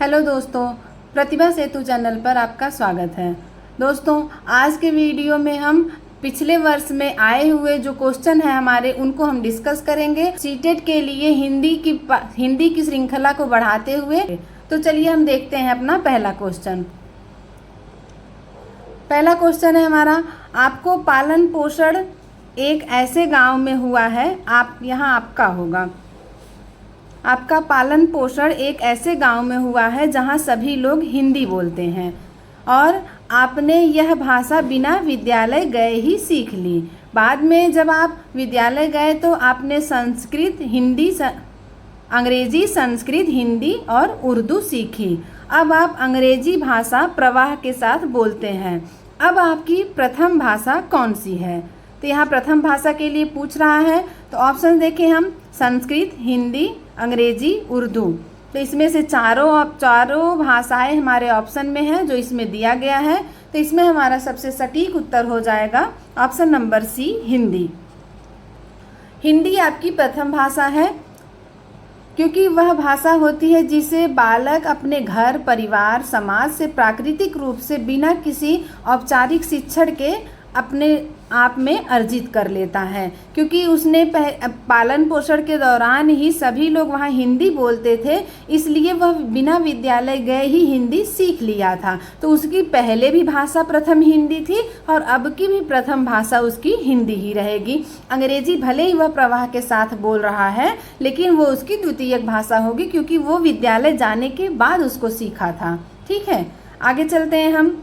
Hello दोस्तों, प्रतिभा सेतु channel पर आपका स्वागत है। दोस्तों, आज के वीडियो में हम पिछले वर्ष में आए हुए जो क्वेश्चन है हमारे उनको हम डिस्कस करेंगे सीटेट के लिए हिंदी की श्रृंखला को बढ़ाते हुए। तो चलिए हम देखते हैं अपना पहला क्वेश्चन। पहला क्वेश्चन है हमारा, आपको पालन पोषण एक ऐसे गांव में हुआ है, यहाँ आपका होगा। आपका पालन पोषण एक ऐसे गांव में हुआ है जहां सभी लोग हिंदी बोलते हैं और आपने यह भाषा बिना विद्यालय गए ही सीख ली। बाद में जब आप विद्यालय गए तो आपने अंग्रेजी, संस्कृत, हिंदी और उर्दू सीखी। अब आप अंग्रेजी भाषा प्रवाह के साथ बोलते हैं। अब आपकी प्रथम भाषा कौन सी है? तो यहाँ प्रथम भाषा के लिए पूछ रहा है, तो ऑप्शन देखें हम, संस्कृत, हिंदी, अंग्रेजी, उर्दू। तो इसमें से चारों भाषाएं हमारे ऑप्शन में हैं जो इसमें दिया गया है। तो इसमें हमारा सबसे सटीक उत्तर हो जाएगा option number C, Hindi. Hindi आपकी प्रथम भाषा है क्योंकि वह भाषा होती है जिसे बालक अपने घर, परिवार, समाज से प्राकृतिक रूप से बिना किसी औपचारिक शिक्षण के अपने आप में अर्जित कर लेता है। क्योंकि उसने पालन पोषण के दौरान ही सभी लोग वहाँ हिंदी बोलते थे, इसलिए वह बिना विद्यालय गए ही हिंदी सीख लिया था। तो उसकी पहले भी भाषा प्रथम हिंदी थी और अब की भी प्रथम भाषा उसकी हिंदी ही रहेगी। अंग्रेजी भले ही वह प्रवाह के साथ बोल रहा है, लेकिन वो उसकी द्वितीयक भाषा होगी क्योंकि वो विद्यालय जाने के बाद उसको सीखा था। ठीक है, आगे चलते हैं हम।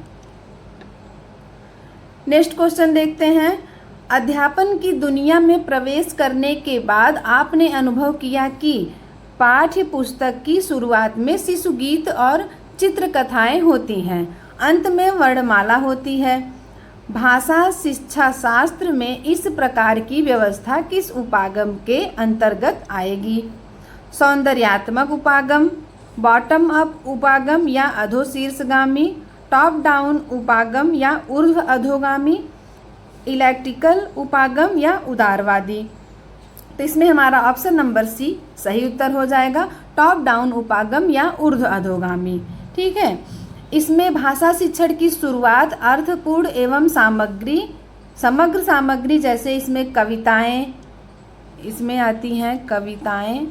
नेक्स्ट क्वेश्चन देखते हैं। अध्यापन की दुनिया में प्रवेश करने के बाद आपने अनुभव किया कि पाठ्य पुस्तक की शुरुआत में शिशु गीत और चित्रकथाएं होती हैं, अंत में वर्णमाला होती है। भाषा शिक्षा शास्त्र में इस प्रकार की व्यवस्था किस उपागम के अंतर्गत आएगी? सौंदर्यात्मक उपागम, बॉटम अप उपागम या अधोशीर्षगामी, टॉप डाउन उपागम या ऊर्ध्व अधोगामी, इलेक्ट्रिकल उपागम या उदारवादी? तो इसमें हमारा ऑप्शन नंबर सी सही उत्तर हो जाएगा, टॉप डाउन उपागम या ऊर्ध्व अधोगामी। ठीक है, इसमें भाषा शिक्षण की शुरुआत अर्थपूर्ण एवं समग्र सामग्री, जैसे इसमें कविताएं इसमें आती हैं, कविताएं,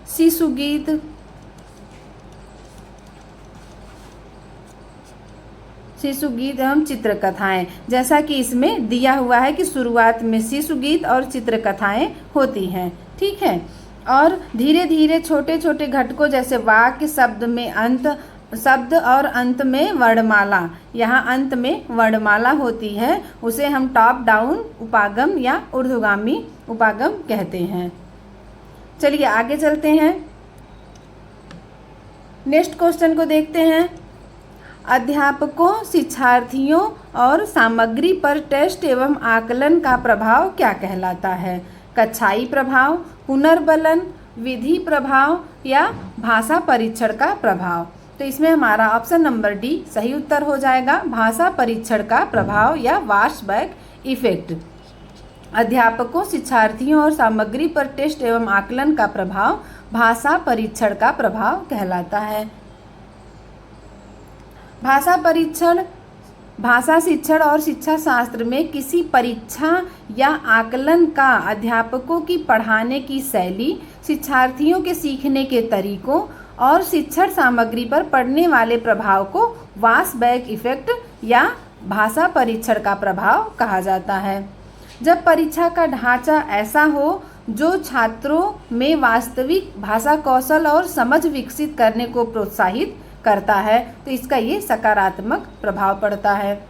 शिशु गीत एवं चित्रकथाएं, जैसा कि इसमें दिया हुआ है कि शुरुआत में शिशु गीत और चित्रकथाएं होती हैं। ठीक है, और धीरे धीरे छोटे छोटे घटकों जैसे वाक्य, शब्द और अंत में वर्णमाला, यहाँ अंत में वर्णमाला होती है, उसे हम टॉप डाउन उपागम या ऊर्ध्वगामी उपागम कहते हैं। चलिए आगे चलते हैं, नेक्स्ट क्वेश्चन को देखते हैं। अध्यापकों, शिक्षार्थियों और सामग्री पर टेस्ट एवं आकलन का प्रभाव क्या कहलाता है? कक्षाई प्रभाव, पुनर्बलन, विधि प्रभाव या भाषा परीक्षण का प्रभाव? तो इसमें हमारा ऑप्शन नंबर डी सही उत्तर हो जाएगा, भाषा परीक्षण का प्रभाव या वाशबैक इफेक्ट। अध्यापकों, शिक्षार्थियों और सामग्री पर टेस्ट एवं आकलन का प्रभाव भाषा परीक्षण का प्रभाव कहलाता है। भाषा शिक्षण और शिक्षा शास्त्र में किसी परीक्षा या आकलन का अध्यापकों की पढ़ाने की शैली, शिक्षार्थियों के सीखने के तरीकों और शिक्षण सामग्री पर पड़ने वाले प्रभाव को वाशबैक इफेक्ट या भाषा परीक्षण का प्रभाव कहा जाता है। जब परीक्षा का ढांचा ऐसा हो जो छात्रों में वास्तविक भाषा कौशल और समझ विकसित करने को प्रोत्साहित करता है, तो इसका ये सकारात्मक प्रभाव पड़ता है।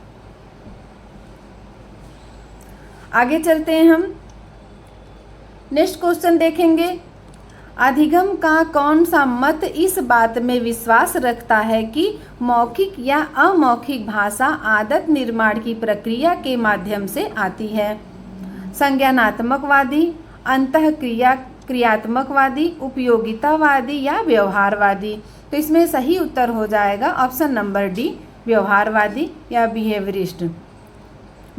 आगे चलते हैं हम, नेक्स्ट क्वेश्चन देखेंगे। अधिगम का कौन सा मत इस बात में विश्वास रखता है कि मौखिक या अमौखिक भाषा आदत निर्माण की प्रक्रिया के माध्यम से आती है? संज्ञानात्मकवादी, क्रियात्मकवादी, उपयोगितावादी या व्यवहारवादी? तो इसमें सही उत्तर हो जाएगा ऑप्शन नंबर डी, व्यवहारवादी या बिहेवियरिस्ट।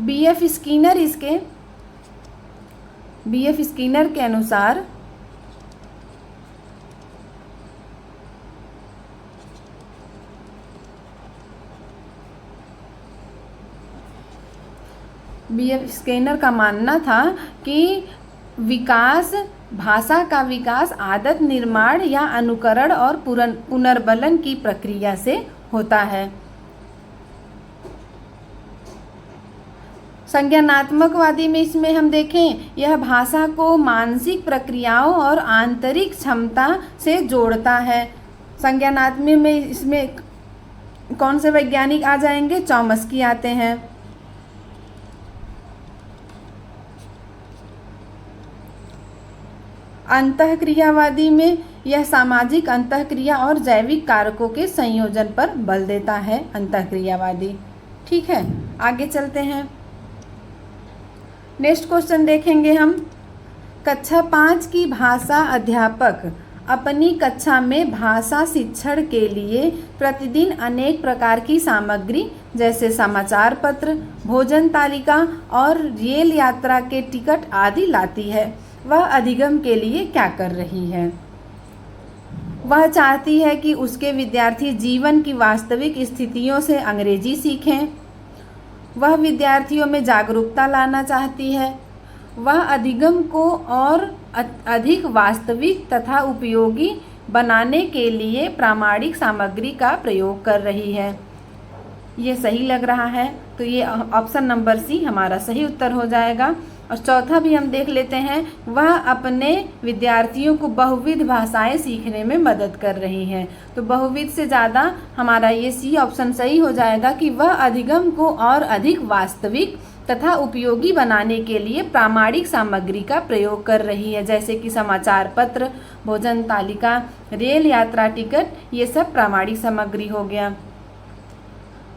बीएफ स्किनर के अनुसार B.F. स्किनर का मानना था कि भाषा का विकास आदत निर्माण या अनुकरण और पुनर्बलन की प्रक्रिया से होता है। संज्ञानात्मकवादी में इसमें हम देखें, यह भाषा को मानसिक प्रक्रियाओं और आंतरिक क्षमता से जोड़ता है। संज्ञानात्मक में इसमें कौन से वैज्ञानिक आ जाएंगे? चॉम्स्की आते हैं। अंतःक्रियावादी में यह सामाजिक अंतःक्रिया और जैविक कारकों के संयोजन पर बल देता है, अंतःक्रियावादी। ठीक है, आगे चलते हैं। नेक्स्ट क्वेश्चन देखेंगे हम। कक्षा 5 की भाषा अध्यापक अपनी कक्षा में भाषा शिक्षण के लिए प्रतिदिन अनेक प्रकार की सामग्री जैसे समाचार पत्र, भोजन तालिका और रेल यात्रा के टिकट आदि लाती है। वह अधिगम के लिए क्या कर रही है? वह चाहती है कि उसके विद्यार्थी जीवन की वास्तविक स्थितियों से अंग्रेजी सीखें। वह विद्यार्थियों में जागरूकता लाना चाहती है। वह अधिगम को और अधिक वास्तविक तथा उपयोगी बनाने के लिए प्रामाणिक सामग्री का प्रयोग कर रही है। ये सही लग रहा है, तो ये ऑप्शन नंबर सी हमारा सही उत्तर हो जाएगा। और चौथा भी हम देख लेते हैं, वह अपने विद्यार्थियों को बहुविध भाषाएं सीखने में मदद कर रही हैं। तो बहुविध से ज़्यादा हमारा ये सी ऑप्शन सही हो जाएगा कि वह अधिगम को और अधिक वास्तविक तथा उपयोगी बनाने के लिए प्रामाणिक सामग्री का प्रयोग कर रही है, जैसे कि समाचार पत्र, भोजन तालिका, रेल यात्रा टिकट, ये सब प्रामाणिक सामग्री हो गया।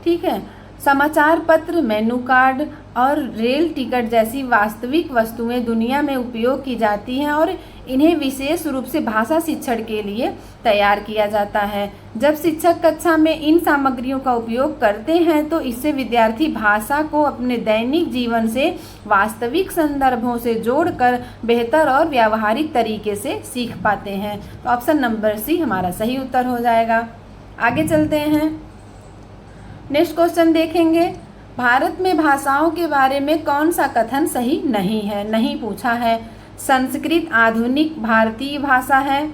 ठीक है, समाचार पत्र, मेनू कार्ड और रेल टिकट जैसी वास्तविक वस्तुएं दुनिया में उपयोग की जाती हैं और इन्हें विशेष रूप से भाषा शिक्षण के लिए तैयार किया जाता है। जब शिक्षक कक्षा में इन सामग्रियों का उपयोग करते हैं तो इससे विद्यार्थी भाषा को अपने दैनिक जीवन से वास्तविक संदर्भों से जोड़कर बेहतर और व्यावहारिक तरीके से सीख पाते हैं। तो ऑप्शन नंबर सी हमारा सही उत्तर हो जाएगा। आगे चलते हैं। नेक्स्ट क्वेश्चन देखेंगे। भारत में भाषाओं के बारे में कौन सा कथन सही नहीं है? नहीं पूछा है। संस्कृत आधुनिक भारतीय भाषा है,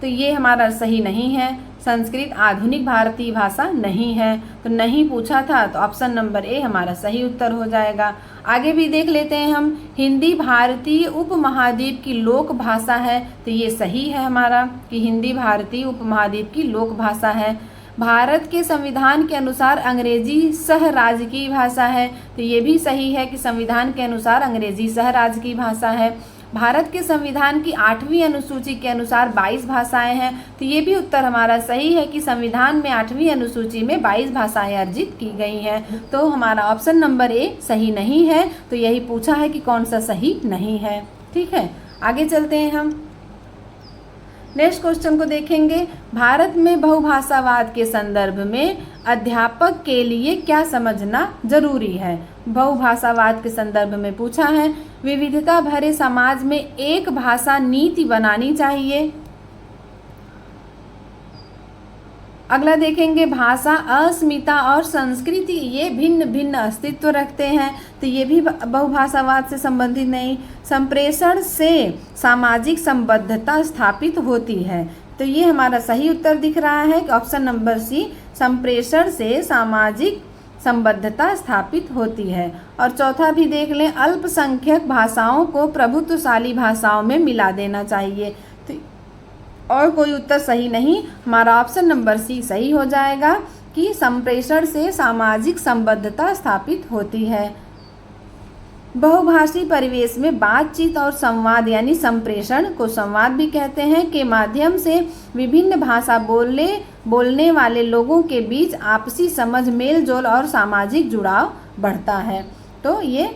तो ये हमारा सही नहीं है। संस्कृत आधुनिक भारतीय भाषा नहीं है, तो नहीं पूछा था, तो ऑप्शन नंबर ए हमारा सही उत्तर हो जाएगा। आगे भी देख लेते हैं हम। हिंदी भारतीय उपमहाद्वीप की लोक भाषा है, तो ये सही है हमारा कि हिंदी भारतीय उपमहाद्वीप की लोक भाषा है। भारत के संविधान के अनुसार अंग्रेजी सह राजकीय भाषा है, तो ये भी सही है कि संविधान के अनुसार अंग्रेजी सह राजकीय भाषा है। भारत के संविधान की 8वीं अनुसूची के अनुसार 22 भाषाएं हैं, तो ये भी उत्तर हमारा सही है कि संविधान में 8वीं अनुसूची में 22 भाषाएं अर्जित की गई हैं। तो हमारा ऑप्शन नंबर ए सही नहीं है, तो यही पूछा है कि कौन सा सही नहीं है। ठीक है, आगे चलते हैं हम। नेक्स्ट क्वेश्चन को देखेंगे। भारत में बहुभाषावाद के संदर्भ में अध्यापक के लिए क्या समझना जरूरी है? बहुभाषावाद के संदर्भ में पूछा है। विविधता भरे समाज में एक भाषा नीति बनानी चाहिए। अगला देखेंगे, भाषा, अस्मिता और संस्कृति ये भिन्न भिन्न अस्तित्व रखते हैं, तो ये भी बहुभाषावाद से संबंधित नहीं। संप्रेषण से सामाजिक संबद्धता स्थापित होती है, तो ये हमारा सही उत्तर दिख रहा है कि ऑप्शन नंबर सी, संप्रेषण से सामाजिक संबद्धता स्थापित होती है। और चौथा भी देख लें, अल्पसंख्यक भाषाओं को प्रभुत्वशाली भाषाओं में मिला देना चाहिए, और कोई उत्तर सही नहीं, हमारा ऑप्शन नंबर सी सही हो जाएगा कि संप्रेषण से सामाजिक संबद्धता स्थापित होती है। बहुभाषी परिवेश में बातचीत और संवाद यानी संप्रेषण को संवाद भी कहते हैं के माध्यम से विभिन्न भाषा बोलने वाले लोगों के बीच आपसी समझ, मेल जोल और सामाजिक जुड़ाव बढ़ता है। तो ये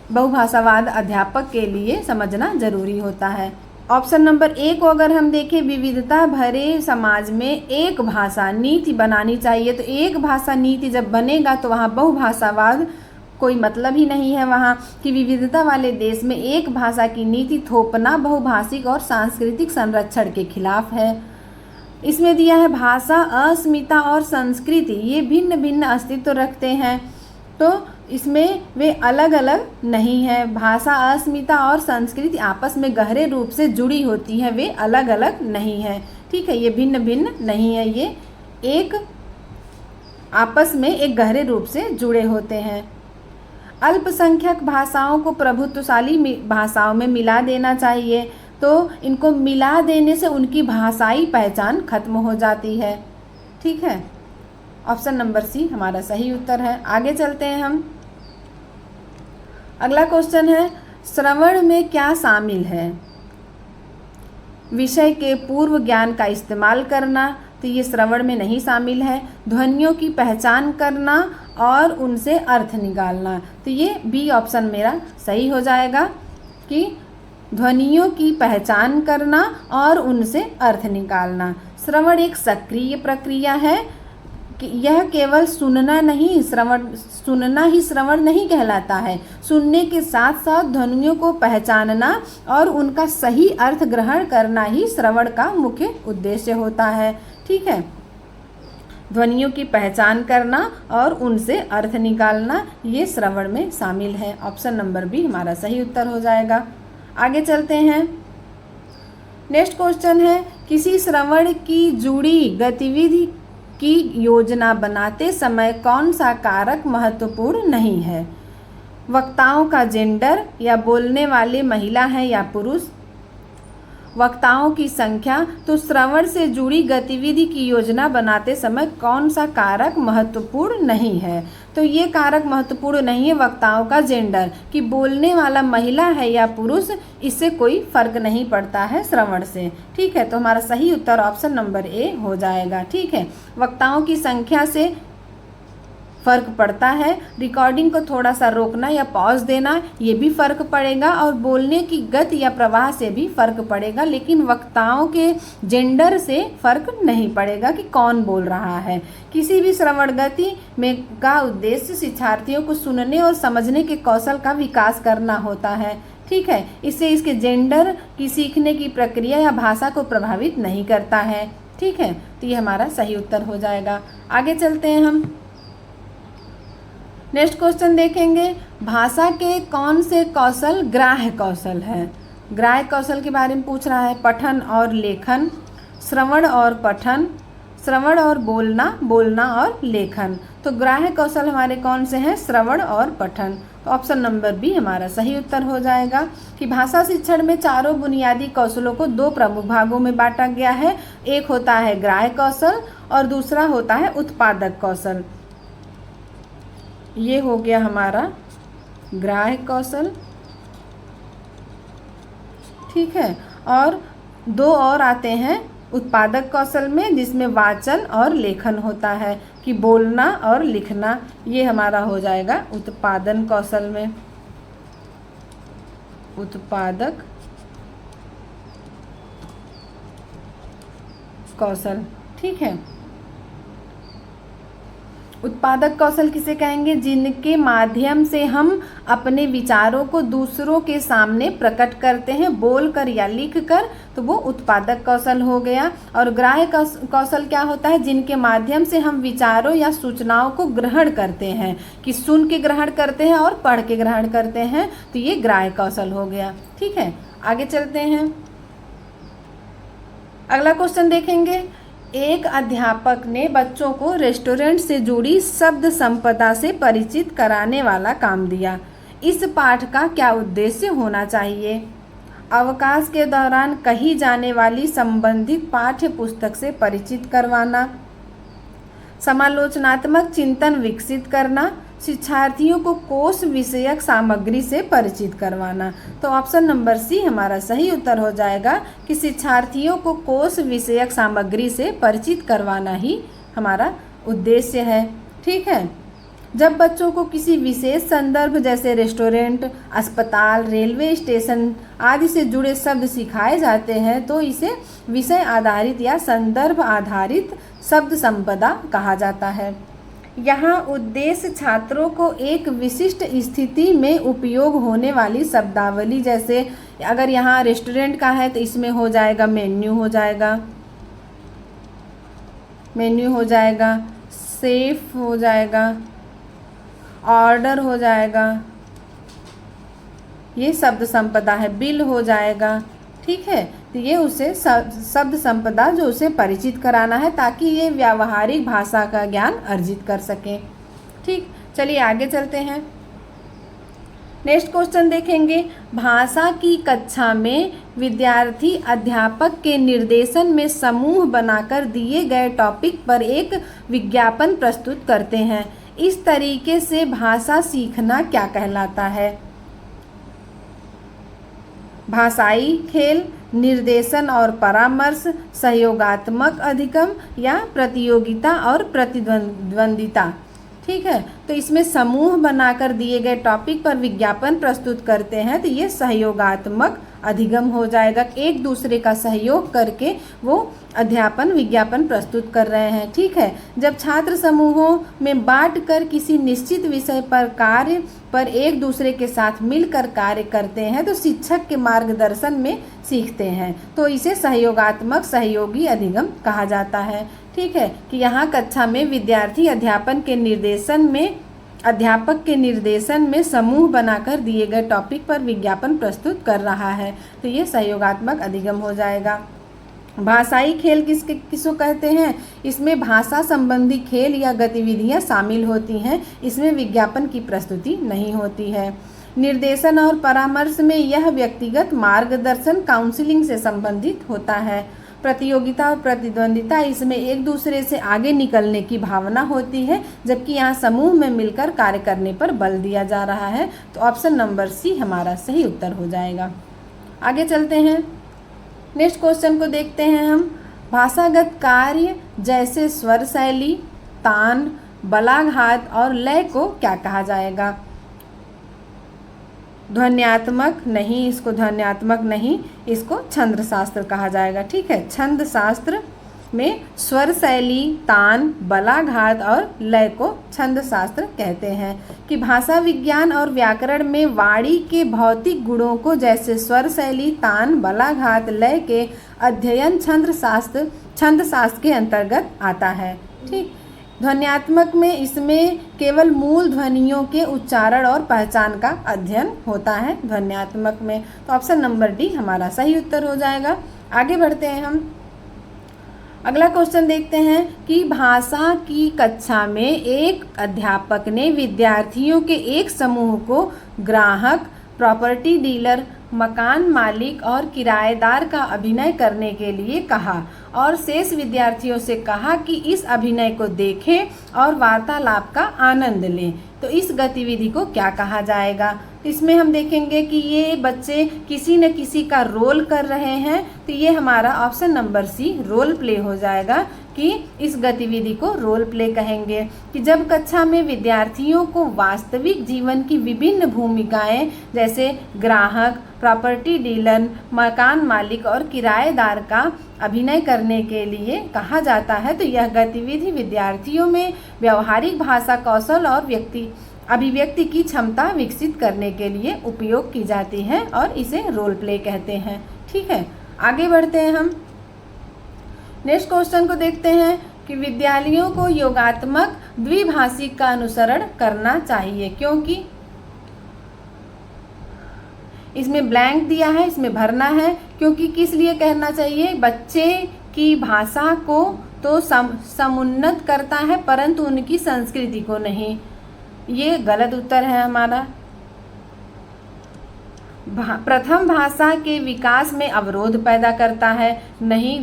बहुभाषावाद अध्यापक के लिए समझना जरूरी होता है। ऑप्शन नंबर ए को अगर हम देखें, विविधता भरे समाज में एक भाषा नीति बनानी चाहिए, तो एक भाषा नीति जब बनेगा तो वहाँ बहुभाषावाद कोई मतलब ही नहीं है। वहाँ की विविधता वाले देश में एक भाषा की नीति थोपना बहुभाषिक और सांस्कृतिक संरक्षण के खिलाफ है। इसमें दिया है भाषा, अस्मिता और संस्कृति ये भिन्न भिन्न अस्तित्व रखते हैं, तो इसमें वे अलग अलग नहीं है। भाषा, अस्मिता और संस्कृति आपस में गहरे रूप से जुड़ी होती है, वे अलग अलग नहीं है। ठीक है, ये भिन्न भिन्न नहीं है, ये एक आपस में एक गहरे रूप से जुड़े होते हैं। अल्पसंख्यक भाषाओं को प्रभुत्वशाली भाषाओं में मिला देना चाहिए, तो इनको मिला देने से उनकी भाषाई पहचान खत्म हो जाती है। ठीक है, ऑप्शन नंबर सी हमारा सही उत्तर है। आगे चलते हैं हम। अगला क्वेश्चन है, श्रवण में क्या शामिल है? विषय के पूर्व ज्ञान का इस्तेमाल करना, तो ये श्रवण में नहीं शामिल है। ध्वनियों की पहचान करना और उनसे अर्थ निकालना, तो ये बी ऑप्शन मेरा सही हो जाएगा कि ध्वनियों की पहचान करना और उनसे अर्थ निकालना। श्रवण एक सक्रिय प्रक्रिया है कि यह केवल सुनना नहीं, सुनना ही श्रवण नहीं कहलाता है। सुनने के साथ साथ ध्वनियों को पहचानना और उनका सही अर्थ ग्रहण करना ही श्रवण का मुख्य उद्देश्य होता है। ठीक है, ध्वनियों की पहचान करना और उनसे अर्थ निकालना ये श्रवण में शामिल है। ऑप्शन नंबर बी हमारा सही उत्तर हो जाएगा। आगे चलते हैं। नेक्स्ट क्वेश्चन है, किसी श्रवण की जुड़ी गतिविधि की योजना बनाते समय कौन सा कारक महत्वपूर्ण नहीं है? वक्ताओं का जेंडर, या बोलने वाले महिला है या पुरुष, वक्ताओं की संख्या। तो श्रवण से जुड़ी गतिविधि की योजना बनाते समय कौन सा कारक महत्वपूर्ण नहीं है? तो ये कारक महत्वपूर्ण नहीं है वक्ताओं का जेंडर, कि बोलने वाला महिला है या पुरुष, इससे कोई फर्क नहीं पड़ता है श्रवण से। ठीक है, तो हमारा सही उत्तर ऑप्शन नंबर ए हो जाएगा। ठीक है, वक्ताओं की संख्या से फ़र्क पड़ता है, रिकॉर्डिंग को थोड़ा सा रोकना या पॉज देना ये भी फ़र्क पड़ेगा, और बोलने की गति या प्रवाह से भी फ़र्क पड़ेगा, लेकिन वक्ताओं के जेंडर से फ़र्क नहीं पड़ेगा कि कौन बोल रहा है। किसी भी श्रवण गति में का उद्देश्य शिक्षार्थियों को सुनने और समझने के कौशल का विकास करना होता है। ठीक है, इससे इसके जेंडर की सीखने की प्रक्रिया या भाषा को प्रभावित नहीं करता है। ठीक है, तो ये हमारा सही उत्तर हो जाएगा। आगे चलते हैं हम। नेक्स्ट क्वेश्चन देखेंगे, भाषा के कौन से कौशल ग्राह्य कौशल है? ग्राह्य कौशल के बारे में पूछ रहा है। पठन और लेखन, श्रवण और पठन, श्रवण और बोलना, बोलना और लेखन। तो ग्राह्य कौशल हमारे कौन से हैं? श्रवण और पठन। तो ऑप्शन नंबर बी हमारा सही उत्तर हो जाएगा कि भाषा शिक्षण में चारों बुनियादी कौशलों को दो प्रमुख भागों में बांटा गया है। एक होता है ग्राह्य कौशल और दूसरा होता है उत्पादक कौशल। ये हो गया हमारा ग्राह्य कौशल। ठीक है, और दो और आते हैं उत्पादक कौशल में, जिसमें वाचन और लेखन होता है, कि बोलना और लिखना। ये हमारा हो जाएगा उत्पादन कौशल में, उत्पादक कौशल। ठीक है, उत्पादक कौशल किसे कहेंगे? जिनके माध्यम से हम अपने विचारों को दूसरों के सामने प्रकट करते हैं, बोलकर या लिखकर, तो वो उत्पादक कौशल हो गया। और ग्राह्य कौशल क्या होता है? जिनके माध्यम से हम विचारों या सूचनाओं को ग्रहण करते हैं, कि सुन के ग्रहण करते हैं और पढ़ के ग्रहण करते हैं, तो ये ग्राह्य कौशल हो गया। ठीक है, आगे चलते हैं। अगला क्वेश्चन देखेंगे, एक अध्यापक ने बच्चों को रेस्टोरेंट से जुड़ी शब्द संपदा से परिचित कराने वाला काम दिया। इस पाठ का क्या उद्देश्य होना चाहिए? अवकाश के दौरान कही जाने वाली संबंधित पाठ्य पुस्तक से परिचित करवाना, समालोचनात्मक चिंतन विकसित करना, शिक्षार्थियों को कोश विषयक सामग्री से परिचित करवाना। तो ऑप्शन नंबर सी हमारा सही उत्तर हो जाएगा कि शिक्षार्थियों को कोश विषयक सामग्री से परिचित करवाना ही हमारा उद्देश्य है। ठीक है, जब बच्चों को किसी विशेष संदर्भ जैसे रेस्टोरेंट, अस्पताल, रेलवे स्टेशन आदि से जुड़े शब्द सिखाए जाते हैं, तो इसे विषय आधारित या संदर्भ आधारित शब्द संपदा कहा जाता है। यहाँ उद्देश्य छात्रों को एक विशिष्ट स्थिति में उपयोग होने वाली शब्दावली, जैसे अगर यहाँ रेस्टोरेंट का है तो इसमें हो जाएगा मेन्यू हो जाएगा, मेन्यू हो जाएगा, सेफ हो जाएगा, ऑर्डर हो जाएगा, ये शब्द संपदा है, बिल हो जाएगा। ठीक है, तो ये उसे शब्द संपदा जो उसे परिचित कराना है ताकि ये व्यावहारिक भाषा का ज्ञान अर्जित कर सके। ठीक, चलिए आगे चलते हैं। नेक्स्ट क्वेश्चन देखेंगे। भाषा की कक्षा में विद्यार्थी अध्यापक के निर्देशन में समूह बनाकर दिए गए टॉपिक पर एक विज्ञापन प्रस्तुत करते हैं। इस तरीके से भाषा सीखना क्या कहलाता है? भाषाई खेल, निर्देशन और परामर्श, सहयोगात्मक अधिगम या प्रतियोगिता और प्रतिद्वंदिता। ठीक है, तो इसमें समूह बनाकर दिए गए टॉपिक पर विज्ञापन प्रस्तुत करते हैं तो ये सहयोगात्मक अधिगम हो जाएगा। एक दूसरे का सहयोग करके वो अध्यापन विज्ञापन प्रस्तुत कर रहे हैं। ठीक है, जब छात्र समूहों में बांटकर किसी निश्चित विषय पर कार्य पर एक दूसरे के साथ मिलकर कार्य करते हैं तो शिक्षक के मार्गदर्शन में सीखते हैं, तो इसे सहयोगात्मक सहयोगी अधिगम कहा जाता है। ठीक है, कि यहाँ कक्षा में विद्यार्थी अध्यापक के निर्देशन में समूह बनाकर दिए गए टॉपिक पर विज्ञापन प्रस्तुत कर रहा है, तो ये सहयोगात्मक अधिगम हो जाएगा। भाषाई खेल किसको कहते हैं? इसमें भाषा संबंधी खेल या गतिविधियां शामिल होती हैं, इसमें विज्ञापन की प्रस्तुति नहीं होती है। निर्देशन और परामर्श में यह व्यक्तिगत मार्गदर्शन काउंसलिंग से संबंधित होता है। प्रतियोगिता और प्रतिद्वंदिता, इसमें एक दूसरे से आगे निकलने की भावना होती है, जबकि यहाँ समूह में मिलकर कार्य करने पर बल दिया जा रहा है, तो ऑप्शन नंबर सी हमारा सही उत्तर हो जाएगा। आगे चलते हैं, नेक्स्ट क्वेश्चन को देखते हैं हम। भाषागत कार्य जैसे स्वर शैली, तान, बलाघात और लय को क्या कहा जाएगा? ध्वन्यात्मक नहीं, इसको ध्वन्यात्मक नहीं, इसको छंद शास्त्र कहा जाएगा। ठीक है, छंद शास्त्र में स्वर शैली, तान, बलाघात और लय को छंद शास्त्र कहते हैं। कि भाषा विज्ञान और व्याकरण में वाणी के भौतिक गुणों को जैसे स्वर शैली, तान, बलाघात, लय के अध्ययन छंद शास्त्र के अंतर्गत आता है। ठीक, ध्वन्यात्मक में इसमें केवल मूल ध्वनियों के उच्चारण और पहचान का अध्ययन होता है ध्वन्यात्मक में, तो ऑप्शन नंबर डी हमारा सही उत्तर हो जाएगा। आगे बढ़ते हैं हम, अगला क्वेश्चन देखते हैं कि भाषा की कक्षा में एक अध्यापक ने विद्यार्थियों के एक समूह को ग्राहक, प्रॉपर्टी डीलर, मकान मालिक और किराएदार का अभिनय करने के लिए कहा और शेष विद्यार्थियों से कहा कि इस अभिनय को देखें और वार्तालाप का आनंद लें, तो इस गतिविधि को क्या कहा जाएगा? इसमें हम देखेंगे कि ये बच्चे किसी न किसी का रोल कर रहे हैं, तो ये हमारा option number C role play हो जाएगा कि इस गतिविधि को रोल प्ले कहेंगे। कि जब कक्षा में विद्यार्थियों को वास्तविक जीवन की विभिन्न भूमिकाएं जैसे ग्राहक, प्रॉपर्टी डीलर, मकान मालिक और किराएदार का अभिनय करने के लिए कहा जाता है, तो यह गतिविधि विद्यार्थियों में व्यवहारिक भाषा कौशल और अभिव्यक्ति की क्षमता विकसित करने के लिए उपयोग की जाती है और इसे रोल प्ले कहते हैं। ठीक है, आगे बढ़ते हैं हम, नेक्स्ट क्वेश्चन को देखते हैं कि विद्यालयों को योगात्मक द्विभाषिक का अनुसरण करना चाहिए, क्योंकि इसमें ब्लैंक दिया है, इसमें भरना है। क्योंकि किस लिए कहना चाहिए? बच्चे की भाषा को तो समुन्नत करता है परंतु उनकी संस्कृति को नहीं, ये गलत उत्तर है हमारा। प्रथम भाषा के विकास में अवरोध पैदा करता है, नहीं।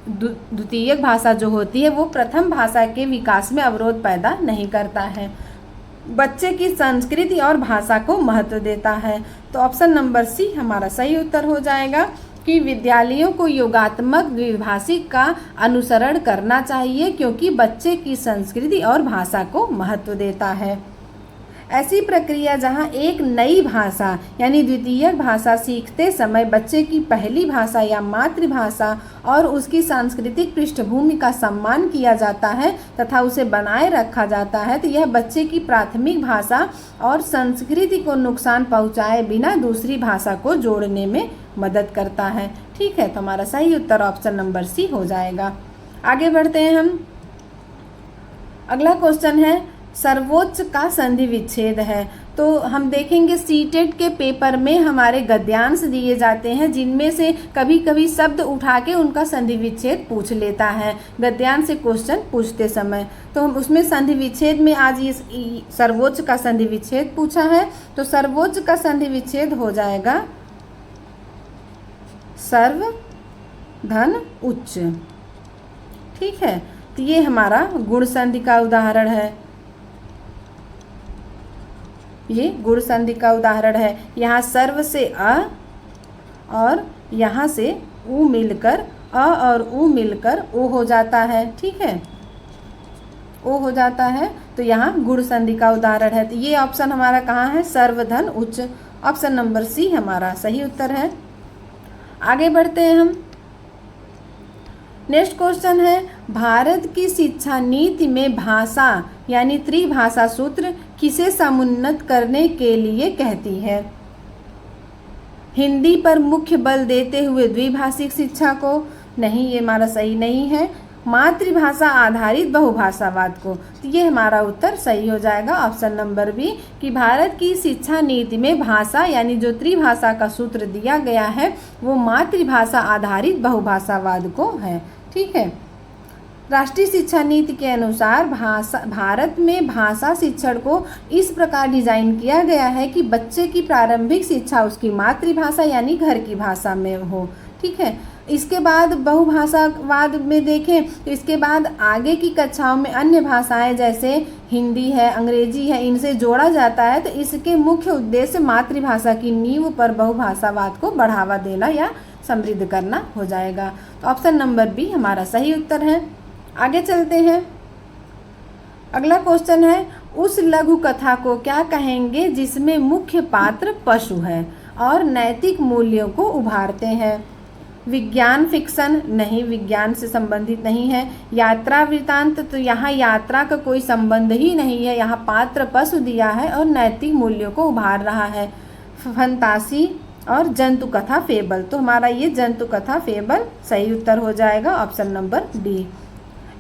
द्वितीयक भाषा जो होती है वो प्रथम भाषा के विकास में अवरोध पैदा नहीं करता है, बच्चे की संस्कृति और भाषा को महत्व देता है, तो ऑप्शन नंबर सी हमारा सही उत्तर हो जाएगा कि विद्यालयों को योगात्मक द्विभाषिक का अनुसरण करना चाहिए क्योंकि बच्चे की संस्कृति और भाषा को महत्व देता है। ऐसी प्रक्रिया जहां एक नई भाषा यानी द्वितीयक भाषा सीखते समय बच्चे की पहली भाषा या मातृभाषा और उसकी सांस्कृतिक पृष्ठभूमि का सम्मान किया जाता है तथा उसे बनाए रखा जाता है, तो यह बच्चे की प्राथमिक भाषा और संस्कृति को नुकसान पहुंचाए बिना दूसरी भाषा को जोड़ने में मदद करता है। ठीक है, तो हमारा सही उत्तर ऑप्शन नंबर सी हो जाएगा। आगे बढ़ते हैं हम। अगला क्वेश्चन है सर्वोच्च का संधि विच्छेद है। तो हम देखेंगे सीटेट के पेपर में हमारे गद्यांश दिए जाते हैं जिनमें से कभी कभी शब्द उठा के उनका संधि विच्छेद पूछ लेता है गद्यांश से क्वेश्चन पूछते समय। तो हम उसमें संधि विच्छेद में आज ये सर्वोच्च का संधि विच्छेद पूछा है। तो सर्वोच्च का संधि विच्छेद हो जाएगा सर्व धन उच्च। ठीक है, तो ये हमारा गुण संधि का उदाहरण है। ये गुण संधि का उदाहरण है। यहाँ सर्व से अ और यहाँ से उ मिलकर अ और उ मिलकर ओ हो जाता है। ठीक है, ओ हो जाता है, तो यहाँ गुण संधि का उदाहरण है। तो ये ऑप्शन हमारा कहाँ है? सर्वधन उच्च। ऑप्शन नंबर सी हमारा सही उत्तर है। आगे बढ़ते हैं हम। नेक्स्ट क्वेश्चन है भारत की शिक्षा नीति में भाषा यानी त्रिभाषा सूत्र किसे समुन्नत करने के लिए कहती है? हिंदी पर मुख्य बल देते हुए द्विभाषिक शिक्षा को? नहीं, ये हमारा सही नहीं है। मातृभाषा आधारित बहुभाषावाद को? तो ये हमारा उत्तर सही हो जाएगा ऑप्शन नंबर बी कि भारत की शिक्षा नीति में भाषा यानी जो त्रिभाषा का सूत्र दिया गया है वो मातृभाषा आधारित बहुभाषावाद को है। ठीक है, राष्ट्रीय शिक्षा नीति के अनुसार भारत में भाषा शिक्षण को इस प्रकार डिजाइन किया गया है कि बच्चे की प्रारंभिक शिक्षा उसकी मातृभाषा यानी घर की भाषा में हो। ठीक है, इसके बाद बहुभाषावाद में देखें तो इसके बाद आगे की कक्षाओं में अन्य भाषाएं जैसे हिंदी है, अंग्रेजी है, इनसे जोड़ा जाता है। तो इसके मुख्य उद्देश्य मातृभाषा की नींव पर बहुभाषावाद को बढ़ावा देना या समृद्ध करना हो जाएगा। तो ऑप्शन नंबर बी हमारा सही उत्तर है। आगे चलते हैं। अगला क्वेश्चन है उस लघु कथा को क्या कहेंगे जिसमें मुख्य पात्र पशु है और नैतिक मूल्यों को उभारते हैं? विज्ञान फिक्शन? नहीं, विज्ञान से संबंधित नहीं है। यात्रा वृतांत? तो यहाँ यात्रा का कोई संबंध ही नहीं है, यहाँ पात्र पशु दिया है और नैतिक मूल्यों को उभार रहा है। फंतासी और जंतु कथा फेबल? तो हमारा ये जंतु कथा फेबल सही उत्तर हो जाएगा ऑप्शन नंबर डी।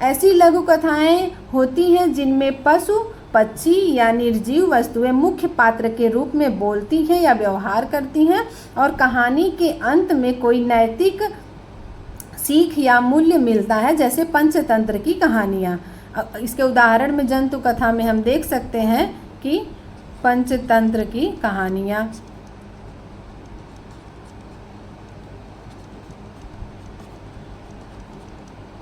ऐसी लघु कथाएं होती हैं जिनमें पशु, पक्षी या निर्जीव वस्तुएं मुख्य पात्र के रूप में बोलती हैं या व्यवहार करती हैं और कहानी के अंत में कोई नैतिक सीख या मूल्य मिलता है, जैसे पंचतंत्र की कहानियाँ। इसके उदाहरण में जंतु कथा में हम देख सकते हैं कि पंचतंत्र की कहानियाँ।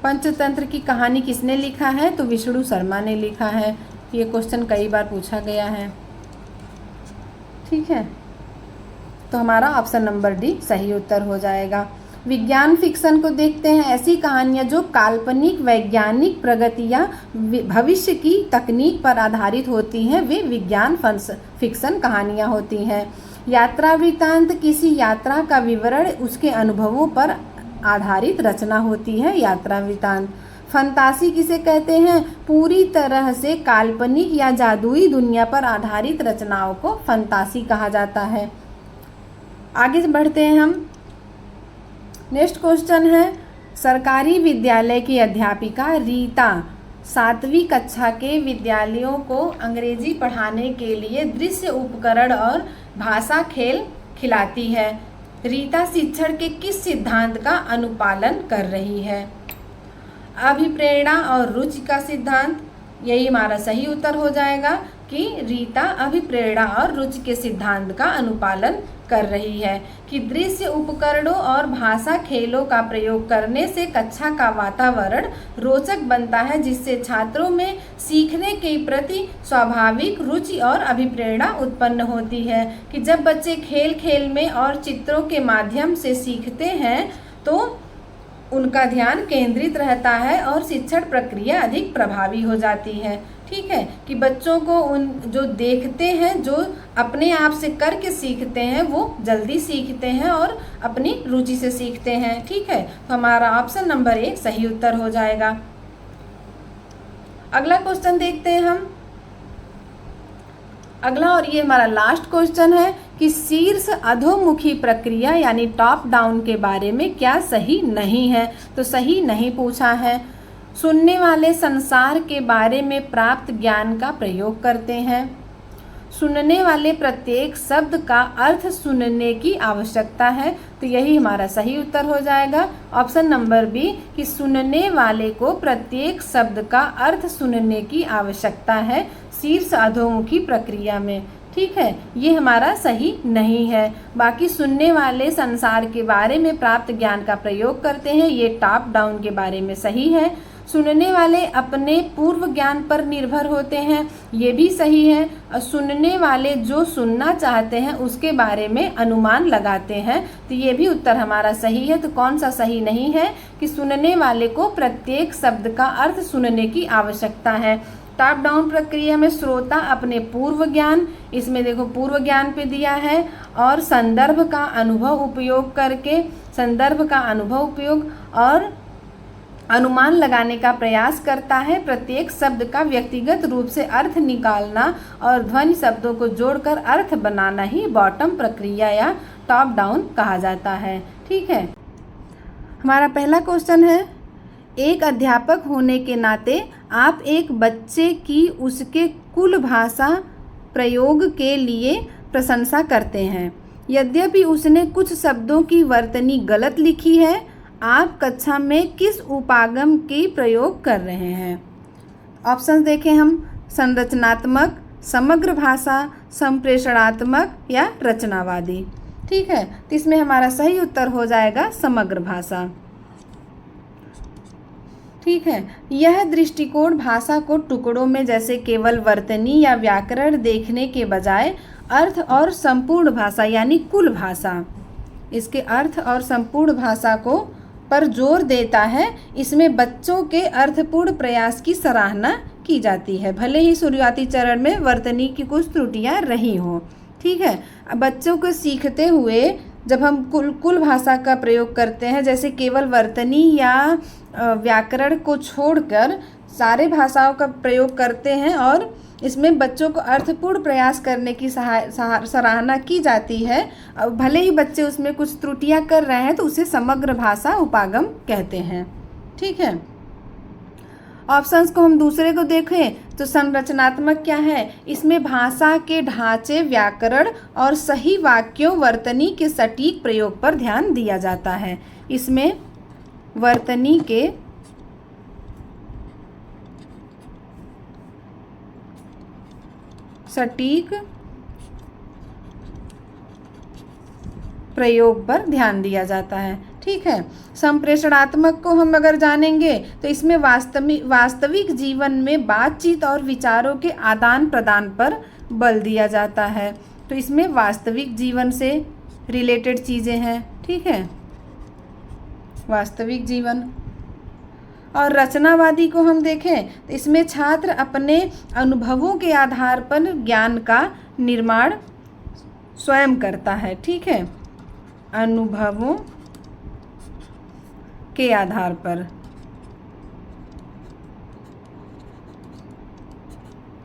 पंचतंत्र की कहानी किसने लिखा है? तो विष्णु शर्मा ने लिखा है। ये क्वेश्चन कई बार पूछा गया है। ठीक है, तो हमारा ऑप्शन नंबर डी सही उत्तर हो जाएगा। विज्ञान फिक्शन को देखते हैं। ऐसी कहानियाँ जो काल्पनिक वैज्ञानिक प्रगति या भविष्य की तकनीक पर आधारित होती हैं वे विज्ञान फिक्शन कहानियाँ होती हैं। यात्रा वृत्तांत किसी यात्रा का विवरण उसके अनुभवों पर आधारित रचना होती है, यात्रा वृत्तांत। फंतासी किसे कहते हैं? पूरी तरह से काल्पनिक या जादुई दुनिया पर आधारित रचनाओं को फंतासी कहा जाता है। आगे बढ़ते हैं हम। नेक्स्ट क्वेश्चन है सरकारी विद्यालय की अध्यापिका रीता 7वीं कक्षा के विद्यालयों को अंग्रेजी पढ़ाने के लिए दृश्य उपकरण और भाषा खेल खिलाती है। रीता शिक्षण के किस सिद्धांत का अनुपालन कर रही है? अभिप्रेरणा और रुचि का सिद्धांत? यही हमारा सही उत्तर हो जाएगा कि रीता अभिप्रेरणा और रुचि के सिद्धांत का अनुपालन कर रही है कि दृश्य उपकरणों और भाषा खेलों का प्रयोग करने से कक्षा का वातावरण रोचक बनता है, जिससे छात्रों में सीखने के प्रति स्वाभाविक रुचि और अभिप्रेरणा उत्पन्न होती है कि जब बच्चे खेल खेल में और चित्रों के माध्यम से सीखते हैं तो उनका ध्यान केंद्रित रहता है और शिक्षण प्रक्रिया अधिक प्रभावी हो जाती है। ठीक है, कि बच्चों को उन जो देखते हैं, जो अपने आप से करके सीखते हैं, वो जल्दी सीखते हैं और अपनी रुचि से सीखते हैं। ठीक है, तो हमारा ऑप्शन नंबर ए सही उत्तर हो जाएगा। अगला क्वेश्चन देखते हैं हम। अगला और ये हमारा लास्ट क्वेश्चन है कि शीर्ष अधोमुखी प्रक्रिया यानी टॉप डाउन के बारे में क्या सही नहीं है? तो सही नहीं पूछा है। सुनने वाले संसार के बारे में प्राप्त ज्ञान का प्रयोग करते हैं। सुनने वाले प्रत्येक शब्द का अर्थ सुनने की आवश्यकता है, तो यही हमारा सही उत्तर हो जाएगा ऑप्शन नंबर बी कि सुनने वाले को प्रत्येक शब्द का अर्थ सुनने की आवश्यकता है शीर्ष अधोमुखी प्रक्रिया में। ठीक है, ये हमारा सही नहीं है। बाकी सुनने वाले संसार के बारे में प्राप्त ज्ञान का प्रयोग करते हैं, ये टॉप डाउन के बारे में सही है। सुनने वाले अपने पूर्व ज्ञान पर निर्भर होते हैं, ये भी सही है। और सुनने वाले जो सुनना चाहते हैं उसके बारे में अनुमान लगाते हैं, तो ये भी उत्तर हमारा सही है। तो कौन सा सही नहीं है कि सुनने वाले को प्रत्येक शब्द का अर्थ सुनने की आवश्यकता है। टॉप डाउन प्रक्रिया में श्रोता अपने पूर्व ज्ञान, इसमें देखो पूर्व ज्ञान पे दिया है, और संदर्भ का अनुभव उपयोग करके, संदर्भ का अनुभव उपयोग और अनुमान लगाने का प्रयास करता है। प्रत्येक शब्द का व्यक्तिगत रूप से अर्थ निकालना और ध्वनि शब्दों को जोड़कर अर्थ बनाना ही बॉटम प्रक्रिया या टॉप डाउन कहा जाता है। ठीक है, हमारा पहला क्वेश्चन है, एक अध्यापक होने के नाते आप एक बच्चे की उसके कुल भाषा प्रयोग के लिए प्रशंसा करते हैं। यद्यपि उसने कुछ शब्दों की वर्तनी गलत लिखी है, आप कक्षा में किस उपागम की प्रयोग कर रहे हैं? ऑप्शंस देखें हम, संरचनात्मक, समग्र भाषा, संप्रेषणात्मक या रचनावादी। ठीक है, तो इसमें हमारा सही उत्तर हो जाएगा समग्र भाषा। ठीक है, यह दृष्टिकोण भाषा को टुकड़ों में जैसे केवल वर्तनी या व्याकरण देखने के बजाय अर्थ और संपूर्ण भाषा यानी कुल भाषा, इसके अर्थ और संपूर्ण भाषा को पर जोर देता है। इसमें बच्चों के अर्थपूर्ण प्रयास की सराहना की जाती है, भले ही शुरुआती चरण में वर्तनी की कुछ त्रुटियां रही हों। ठीक है, बच्चों को सीखते हुए जब हम कुल भाषा का प्रयोग करते हैं, जैसे केवल वर्तनी या व्याकरण को छोड़कर सारे भाषाओं का प्रयोग करते हैं और इसमें बच्चों को अर्थपूर्ण प्रयास करने की सराहना की जाती है, भले ही बच्चे उसमें कुछ त्रुटियां कर रहे हैं तो उसे समग्र भाषा उपागम कहते हैं। ठीक है, ऑप्शंस को हम दूसरे को देखें तो संरचनात्मक क्या है, इसमें भाषा के ढांचे, व्याकरण और सही वाक्यों वर्तनी के सटीक प्रयोग पर ध्यान दिया जाता है। इसमें वर्तनी के सटीक प्रयोग पर ध्यान दिया जाता है। ठीक है, संप्रेषणात्मक को हम अगर जानेंगे तो इसमें वास्तविक जीवन में बातचीत और विचारों के आदान प्रदान पर बल दिया जाता है, तो इसमें वास्तविक जीवन से रिलेटेड चीज़ें हैं। ठीक है, वास्तविक जीवन। और रचनावादी को हम देखें तो इसमें छात्र अपने अनुभवों के आधार पर ज्ञान का निर्माण स्वयं करता है। ठीक है, अनुभवों के आधार पर,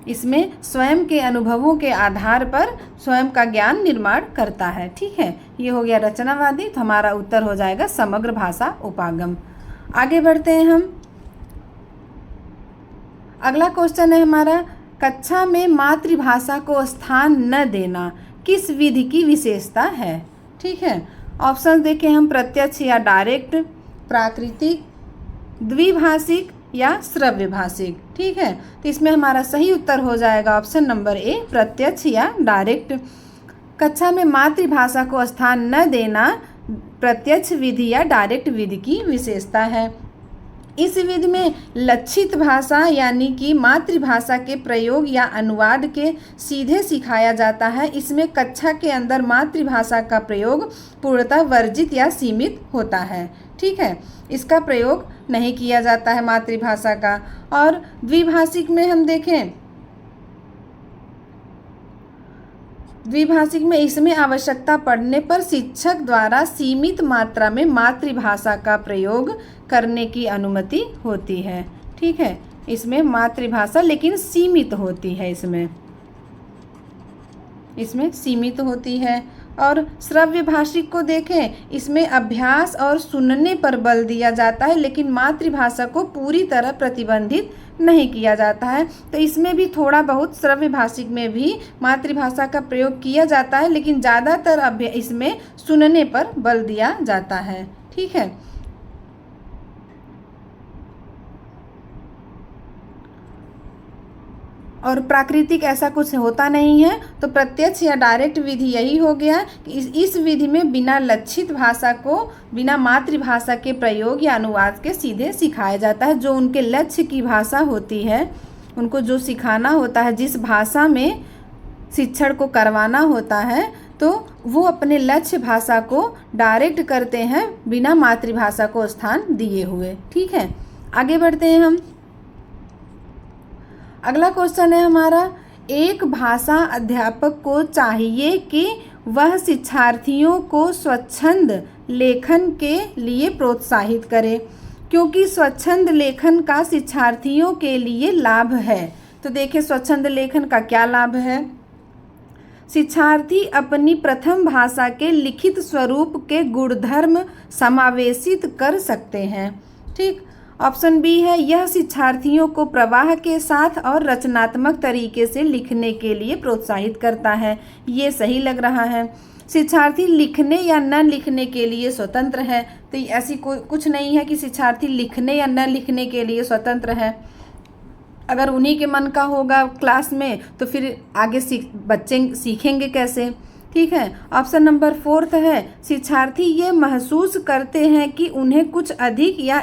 इसमें स्वयं के अनुभवों के आधार पर स्वयं का ज्ञान निर्माण करता है। ठीक है, ये हो गया रचनावादी, तो हमारा उत्तर हो जाएगा समग्र भाषा उपागम। आगे बढ़ते हैं हम। अगला क्वेश्चन है हमारा, कक्षा में मातृभाषा को स्थान न देना किस विधि की विशेषता है? ठीक है, ऑप्शन देखें हम, प्रत्यक्ष या डायरेक्ट, प्राकृतिक, द्विभाषिक या श्रव्य भाषिक। ठीक है, तो इसमें हमारा सही उत्तर हो जाएगा ऑप्शन नंबर ए, प्रत्यक्ष या डायरेक्ट। कक्षा में मातृभाषा को स्थान न देना प्रत्यक्ष विधि या डायरेक्ट विधि की विशेषता है। इस विधि में लक्षित भाषा यानी कि मातृभाषा के प्रयोग या अनुवाद के सीधे सिखाया जाता है। इसमें कक्षा के अंदर मातृभाषा का प्रयोग पूर्णतः वर्जित या सीमित होता है। ठीक है, इसका प्रयोग नहीं किया जाता है मातृभाषा का। और द्विभाषिक में हम देखें, द्विभाषिक में इसमें आवश्यकता पड़ने पर शिक्षक द्वारा सीमित मात्रा में मातृभाषा का प्रयोग करने की अनुमति होती है। ठीक है, इसमें मातृभाषा लेकिन सीमित होती है, इसमें सीमित होती है। और श्रव्य भाषिक को देखें, इसमें अभ्यास और सुनने पर बल दिया जाता है, लेकिन मातृभाषा को पूरी तरह प्रतिबंधित नहीं किया जाता है। तो इसमें भी थोड़ा बहुत श्रव्य भाषिक में भी मातृभाषा का प्रयोग किया जाता है, लेकिन ज़्यादातर इसमें सुनने पर बल दिया जाता है। ठीक है। और प्राकृतिक ऐसा कुछ होता नहीं है, तो प्रत्यक्ष या डायरेक्ट विधि यही हो गया कि इस विधि में बिना लक्षित भाषा को बिना मातृभाषा के प्रयोग या अनुवाद के सीधे सिखाया जाता है। जो उनके लक्ष्य की भाषा होती है, उनको जो सिखाना होता है, जिस भाषा में शिक्षण को करवाना होता है, तो वो अपने लक्ष्य भाषा को डायरेक्ट करते हैं बिना मातृभाषा को स्थान दिए हुए। ठीक है, आगे बढ़ते हैं हम। अगला क्वेश्चन है हमारा, एक भाषा अध्यापक को चाहिए कि वह शिक्षार्थियों को स्वच्छंद लेखन के लिए प्रोत्साहित करे, क्योंकि स्वच्छंद लेखन का शिक्षार्थियों के लिए लाभ है। तो देखिए स्वच्छंद लेखन का क्या लाभ है। शिक्षार्थी अपनी प्रथम भाषा के लिखित स्वरूप के गुणधर्म समावेशित कर सकते हैं। ठीक, ऑप्शन बी है, यह शिक्षार्थियों को प्रवाह के साथ और रचनात्मक तरीके से लिखने के लिए प्रोत्साहित करता है। ये सही लग रहा है। शिक्षार्थी लिखने या न लिखने के लिए स्वतंत्र है, तो ऐसी कोई कुछ नहीं है कि शिक्षार्थी लिखने या न लिखने के लिए स्वतंत्र है। अगर उन्हीं के मन का होगा क्लास में, तो फिर आगे बच्चे सीखेंगे कैसे। ठीक है, ऑप्शन नंबर 4 है, शिक्षार्थी ये महसूस करते हैं कि उन्हें कुछ अधिक या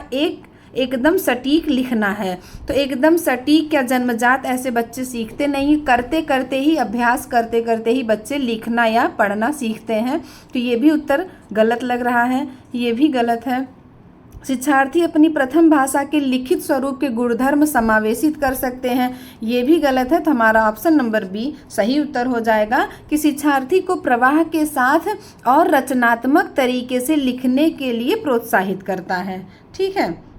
एकदम सटीक लिखना है। तो एकदम सटीक या जन्मजात ऐसे बच्चे सीखते नहीं, करते करते ही, अभ्यास करते करते ही बच्चे लिखना या पढ़ना सीखते हैं। तो ये भी उत्तर गलत लग रहा है, ये भी गलत है। शिक्षार्थी अपनी प्रथम भाषा के लिखित स्वरूप के गुणधर्म समावेशित कर सकते हैं, ये भी गलत है। तो हमारा ऑप्शन नंबर बी सही उत्तर हो जाएगा कि शिक्षार्थी को प्रवाह के साथ और रचनात्मक तरीके से लिखने के लिए प्रोत्साहित करता है। ठीक है,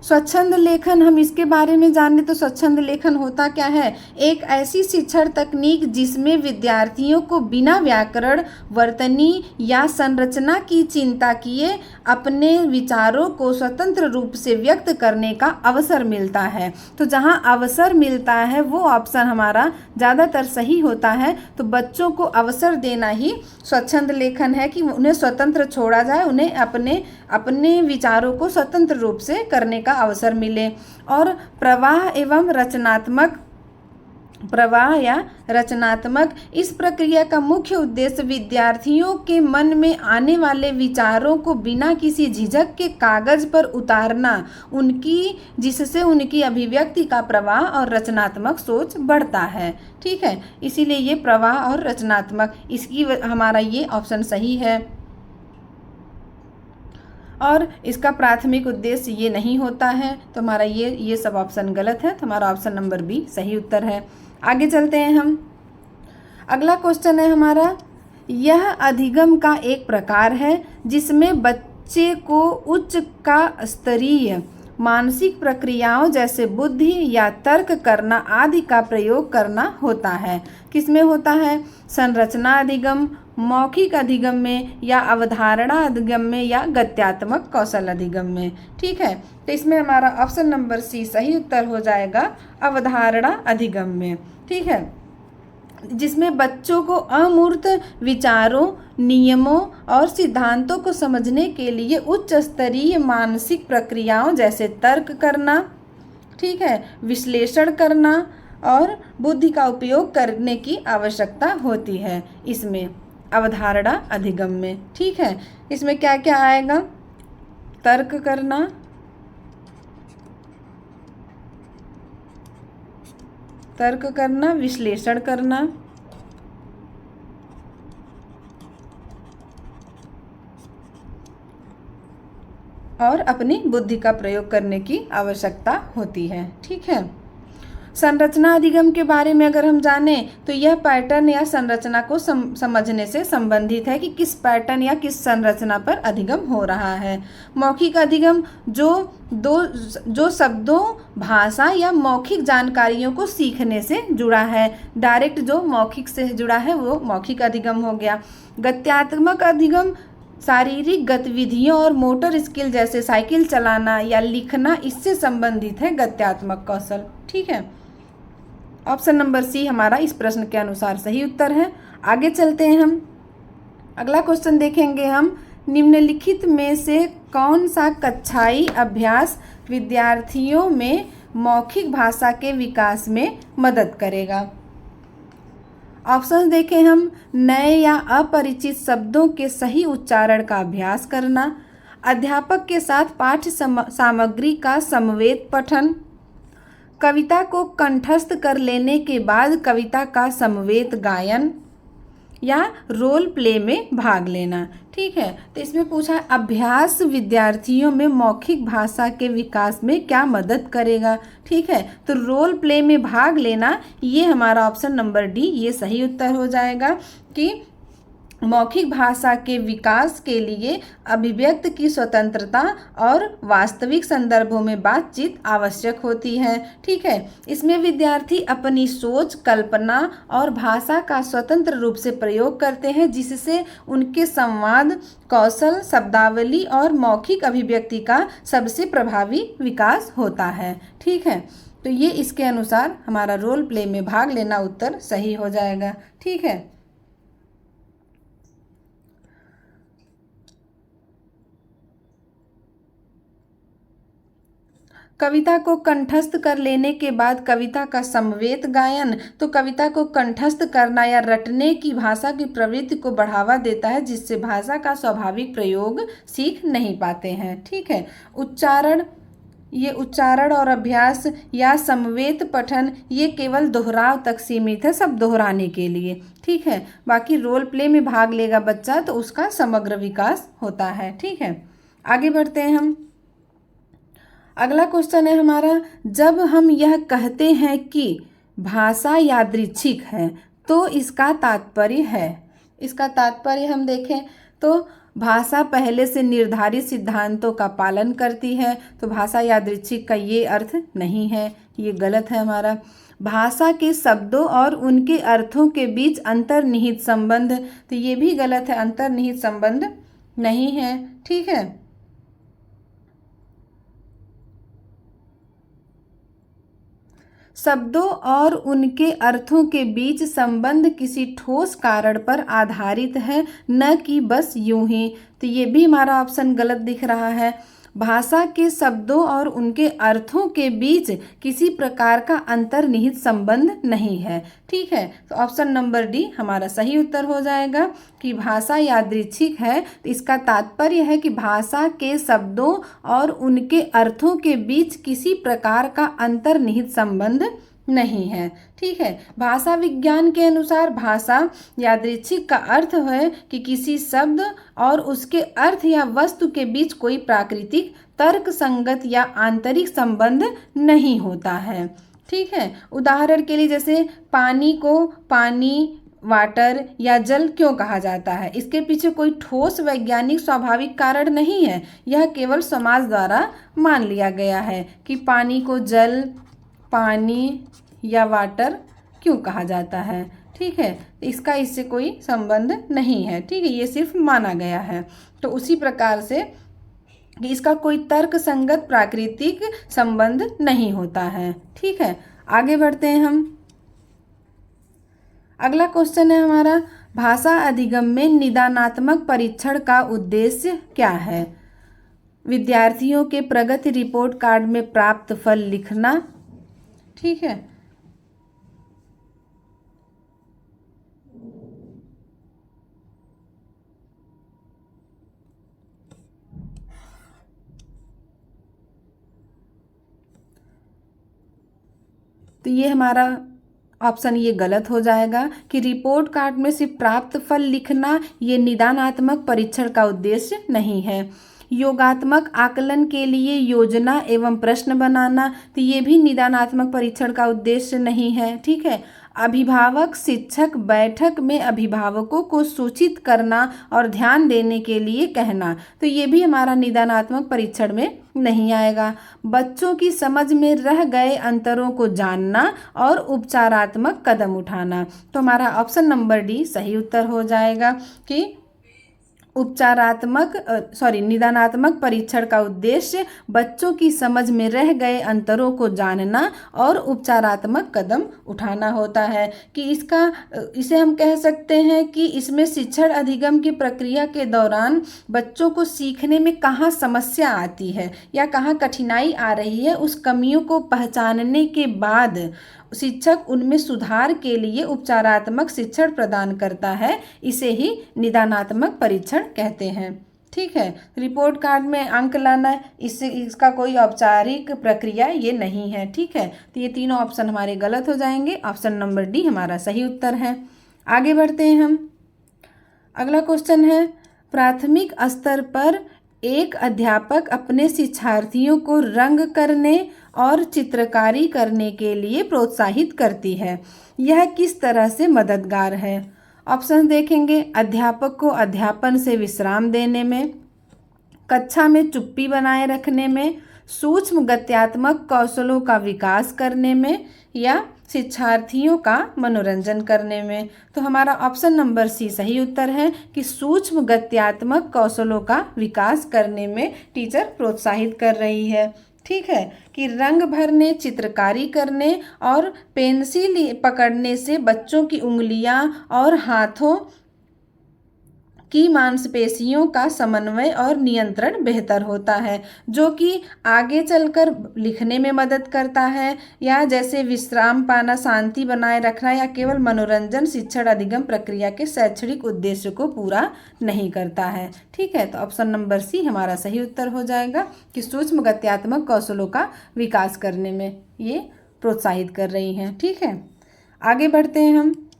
स्वच्छंद लेखन, हम इसके बारे में जाने तो स्वच्छंद लेखन होता क्या है। एक ऐसी शिक्षण तकनीक जिसमें विद्यार्थियों को बिना व्याकरण, वर्तनी या संरचना की चिंता किए अपने विचारों को स्वतंत्र रूप से व्यक्त करने का अवसर मिलता है। तो जहां अवसर मिलता है वो ऑप्शन हमारा ज़्यादातर सही होता है। तो बच्चों को अवसर देना ही स्वच्छंद लेखन है कि उन्हें स्वतंत्र छोड़ा जाए, उन्हें अपने विचारों को स्वतंत्र रूप से करने का अवसर मिले। और प्रवाह या रचनात्मक इस प्रक्रिया का मुख्य उद्देश्य विद्यार्थियों के मन में आने वाले विचारों को बिना किसी झिझक के कागज पर उतारना, जिससे उनकी अभिव्यक्ति का प्रवाह और रचनात्मक सोच बढ़ता है। ठीक है, इसीलिए ये प्रवाह और रचनात्मक, इसकी हमारा ये ऑप्शन सही है। और इसका प्राथमिक उद्देश्य ये नहीं होता है, तो हमारा ये सब ऑप्शन गलत है। तो हमारा ऑप्शन नंबर बी सही उत्तर है। आगे चलते हैं हम। अगला क्वेश्चन है हमारा, यह अधिगम का एक प्रकार है जिसमें बच्चे को उच्च का स्तरीय मानसिक प्रक्रियाओं जैसे बुद्धि या तर्क करना आदि का प्रयोग करना होता है। किसमें होता है? संरचना अधिगम, मौखिक अधिगम में, या अवधारणा अधिगम में, या गत्यात्मक कौशल अधिगम में। ठीक है, तो इसमें हमारा ऑप्शन नंबर सी सही उत्तर हो जाएगा, अवधारणा अधिगम में। ठीक है, जिसमें बच्चों को अमूर्त विचारों, नियमों और सिद्धांतों को समझने के लिए उच्च स्तरीय मानसिक प्रक्रियाओं जैसे तर्क करना, ठीक है, विश्लेषण करना और बुद्धि का उपयोग करने की आवश्यकता होती है इसमें, अवधारणा अधिगम में। ठीक है, इसमें क्या क्या आएगा? तर्क करना, विश्लेषण करना और अपनी बुद्धि का प्रयोग करने की आवश्यकता होती है। ठीक है, संरचना अधिगम के बारे में अगर हम जानें तो यह पैटर्न या संरचना को समझने से संबंधित है कि किस पैटर्न या किस संरचना पर अधिगम हो रहा है। मौखिक अधिगम जो शब्दों, भाषा या मौखिक जानकारियों को सीखने से जुड़ा है। डायरेक्ट जो मौखिक से जुड़ा है वो मौखिक अधिगम हो गया। गत्यात्मक अधिगम शारीरिक गतिविधियों और मोटर स्किल जैसे साइकिल चलाना या लिखना, इससे संबंधित है गत्यात्मक कौशल। ठीक है, ऑप्शन नंबर सी हमारा इस प्रश्न के अनुसार सही उत्तर है। आगे चलते हैं हम, अगला क्वेश्चन देखेंगे हम। निम्नलिखित में से कौन सा कक्षाई अभ्यास विद्यार्थियों में मौखिक भाषा के विकास में मदद करेगा? ऑप्शन देखें हम। नए या अपरिचित शब्दों के सही उच्चारण का अभ्यास करना, अध्यापक के साथ पाठ्य सामग्री का समवेत पठन, कविता को कंठस्थ कर लेने के बाद कविता का समवेत गायन या रोल प्ले में भाग लेना। ठीक है, तो इसमें पूछा अभ्यास विद्यार्थियों में मौखिक भाषा के विकास में क्या मदद करेगा। ठीक है, तो रोल प्ले में भाग लेना, ये हमारा ऑप्शन नंबर डी ये सही उत्तर हो जाएगा कि मौखिक भाषा के विकास के लिए अभिव्यक्त की स्वतंत्रता और वास्तविक संदर्भों में बातचीत आवश्यक होती है। ठीक है, इसमें विद्यार्थी अपनी सोच, कल्पना और भाषा का स्वतंत्र रूप से प्रयोग करते हैं, जिससे उनके संवाद कौशल, शब्दावली और मौखिक अभिव्यक्ति का सबसे प्रभावी विकास होता है। ठीक है, तो ये इसके अनुसार हमारा रोल प्ले में भाग लेना उत्तर सही हो जाएगा। ठीक है, कविता को कंठस्थ कर लेने के बाद कविता का समवेत गायन, तो कविता को कंठस्थ करना या रटने की भाषा की प्रवृत्ति को बढ़ावा देता है, जिससे भाषा का स्वाभाविक प्रयोग सीख नहीं पाते हैं। ठीक है, उच्चारण और अभ्यास या समवेत पठन ये केवल दोहराव तक सीमित है, सब दोहराने के लिए। ठीक है, बाकी रोल प्ले में भाग लेगा बच्चा तो उसका समग्र विकास होता है। ठीक है, आगे बढ़ते हैं हम। अगला क्वेश्चन है हमारा, जब हम यह कहते हैं कि भाषा यादृच्छिक है तो इसका तात्पर्य है। इसका तात्पर्य हम देखें तो भाषा पहले से निर्धारित सिद्धांतों का पालन करती है, तो भाषा यादृच्छिक का ये अर्थ नहीं है, ये गलत है हमारा। भाषा के शब्दों और उनके अर्थों के बीच अंतर्निहित संबंध, तो ये भी गलत है, अंतर्निहित संबंध नहीं है। ठीक है, शब्दों और उनके अर्थों के बीच संबंध किसी ठोस कारण पर आधारित है, न कि बस यूं ही, तो ये भी हमारा ऑप्शन गलत दिख रहा है। भाषा के शब्दों और उनके अर्थों के बीच किसी प्रकार का अंतर्निहित संबंध नहीं है। ठीक है, तो ऑप्शन नंबर डी हमारा सही उत्तर हो जाएगा कि भाषा यादृच्छिक है, तो इसका तात्पर्य है कि भाषा के शब्दों और उनके अर्थों के बीच किसी प्रकार का अंतर्निहित संबंध नहीं है। ठीक है, भाषा विज्ञान के अनुसार भाषा यादृच्छिक का अर्थ है कि किसी शब्द और उसके अर्थ या वस्तु के बीच कोई प्राकृतिक, तर्क संगत या आंतरिक संबंध नहीं होता है। ठीक है, उदाहरण के लिए जैसे पानी को पानी, वाटर या जल क्यों कहा जाता है, इसके पीछे कोई ठोस वैज्ञानिक स्वाभाविक कारण नहीं है, यह केवल समाज द्वारा मान लिया गया है कि पानी को जल, पानी या वाटर क्यों कहा जाता है। ठीक है, इसका इससे कोई संबंध नहीं है। ठीक है, ये सिर्फ माना गया है। तो उसी प्रकार से कि इसका कोई तर्क संगत प्राकृतिक संबंध नहीं होता है। ठीक है, आगे बढ़ते हैं हम। अगला क्वेश्चन है हमारा, भाषा अधिगम में निदानात्मक परीक्षण का उद्देश्य क्या है? विद्यार्थियों के प्रगति रिपोर्ट कार्ड में प्राप्त फल लिखना। ठीक है, तो ये हमारा ऑप्शन ये गलत हो जाएगा कि रिपोर्ट कार्ड में सिर्फ प्राप्त फल लिखना ये निदानात्मक परीक्षण का उद्देश्य नहीं है। योगात्मक आकलन के लिए योजना एवं प्रश्न बनाना, तो ये भी निदानात्मक परीक्षण का उद्देश्य नहीं है। ठीक है। अभिभावक शिक्षक बैठक में अभिभावकों को सूचित करना और ध्यान देने के लिए कहना, तो ये भी हमारा निदानात्मक परीक्षण में नहीं आएगा। बच्चों की समझ में रह गए अंतरों को जानना और उपचारात्मक कदम उठाना, तो हमारा ऑप्शन नंबर डी सही उत्तर हो जाएगा कि निदानात्मक परीक्षण का उद्देश्य बच्चों की समझ में रह गए अंतरों को जानना और उपचारात्मक कदम उठाना होता है। कि इसे हम कह सकते हैं कि इसमें शिक्षण अधिगम की प्रक्रिया के दौरान बच्चों को सीखने में कहाँ समस्या आती है या कहाँ कठिनाई आ रही है, उस कमियों को पहचानने के बाद शिक्षक उनमें सुधार के लिए उपचारात्मक शिक्षण प्रदान करता है। इसे ही निदानात्मक परीक्षण कहते हैं। ठीक है। रिपोर्ट कार्ड में अंक लाना, इसका कोई औपचारिक प्रक्रिया ये नहीं है। ठीक है। तो ये तीनों ऑप्शन हमारे गलत हो जाएंगे। ऑप्शन नंबर डी हमारा सही उत्तर है। आगे बढ़ते हैं हम। अगला क्वेश्चन है, प्राथमिक स्तर पर एक अध्यापक अपने शिक्षार्थियों को रंग करने और चित्रकारी करने के लिए प्रोत्साहित करती है। यह किस तरह से मददगार है? ऑप्शन देखेंगे। अध्यापक को अध्यापन से विश्राम देने में, कक्षा में चुप्पी बनाए रखने में, सूक्ष्म गत्यात्मक कौशलों का विकास करने में, या शिक्षार्थियों का मनोरंजन करने में। तो हमारा ऑप्शन नंबर सी सही उत्तर है कि सूक्ष्म गत्यात्मक कौशलों का विकास करने में टीचर प्रोत्साहित कर रही है। ठीक है। कि रंग भरने, चित्रकारी करने और पेंसिल पकड़ने से बच्चों की उंगलियां और हाथों की मांसपेशियों का समन्वय और नियंत्रण बेहतर होता है, जो कि आगे चलकर लिखने में मदद करता है, या जैसे विश्राम पाना, शांति बनाए रखना, या केवल मनोरंजन शिक्षण अधिगम प्रक्रिया के शैक्षणिक उद्देश्य को पूरा नहीं करता है। ठीक है। तो ऑप्शन नंबर सी हमारा सही उत्तर हो जाएगा कि सूक्ष्म गत्यात्मक कौशलों का विकास करने में ये प्रोत्साहित कर रही हैं। ठीक है। आगे बढ़ते हैं हम।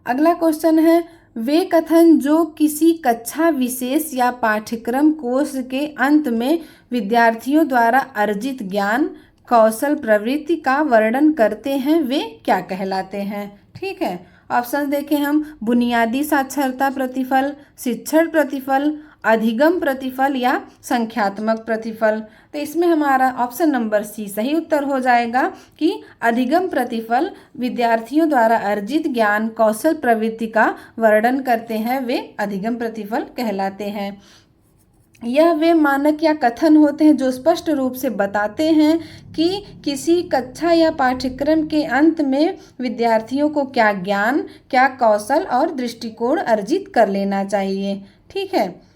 अगला क्वेश्चन है, वे कथन जो किसी कक्षा विशेष या पाठ्यक्रम कोर्स के अंत में विद्यार्थियों द्वारा अर्जित ज्ञान, कौशल, प्रवृत्ति का वर्णन करते हैं, वे क्या कहलाते हैं? ठीक है। ऑप्शन देखें हम। बुनियादी साक्षरता प्रतिफल, शिक्षण प्रतिफल, अधिगम प्रतिफल, या संख्यात्मक प्रतिफल। तो इसमें हमारा ऑप्शन नंबर सी सही उत्तर हो जाएगा कि अधिगम प्रतिफल विद्यार्थियों द्वारा अर्जित ज्ञान, कौशल, प्रवृत्ति का वर्णन करते हैं, वे अधिगम प्रतिफल कहलाते हैं। यह वे मानक या कथन होते हैं जो स्पष्ट रूप से बताते हैं कि किसी कक्षा या पाठ्यक्रम के अंत में विद्यार्थियों को क्या ज्ञान, क्या कौशल और दृष्टिकोण अर्जित कर लेना चाहिए। ठीक है।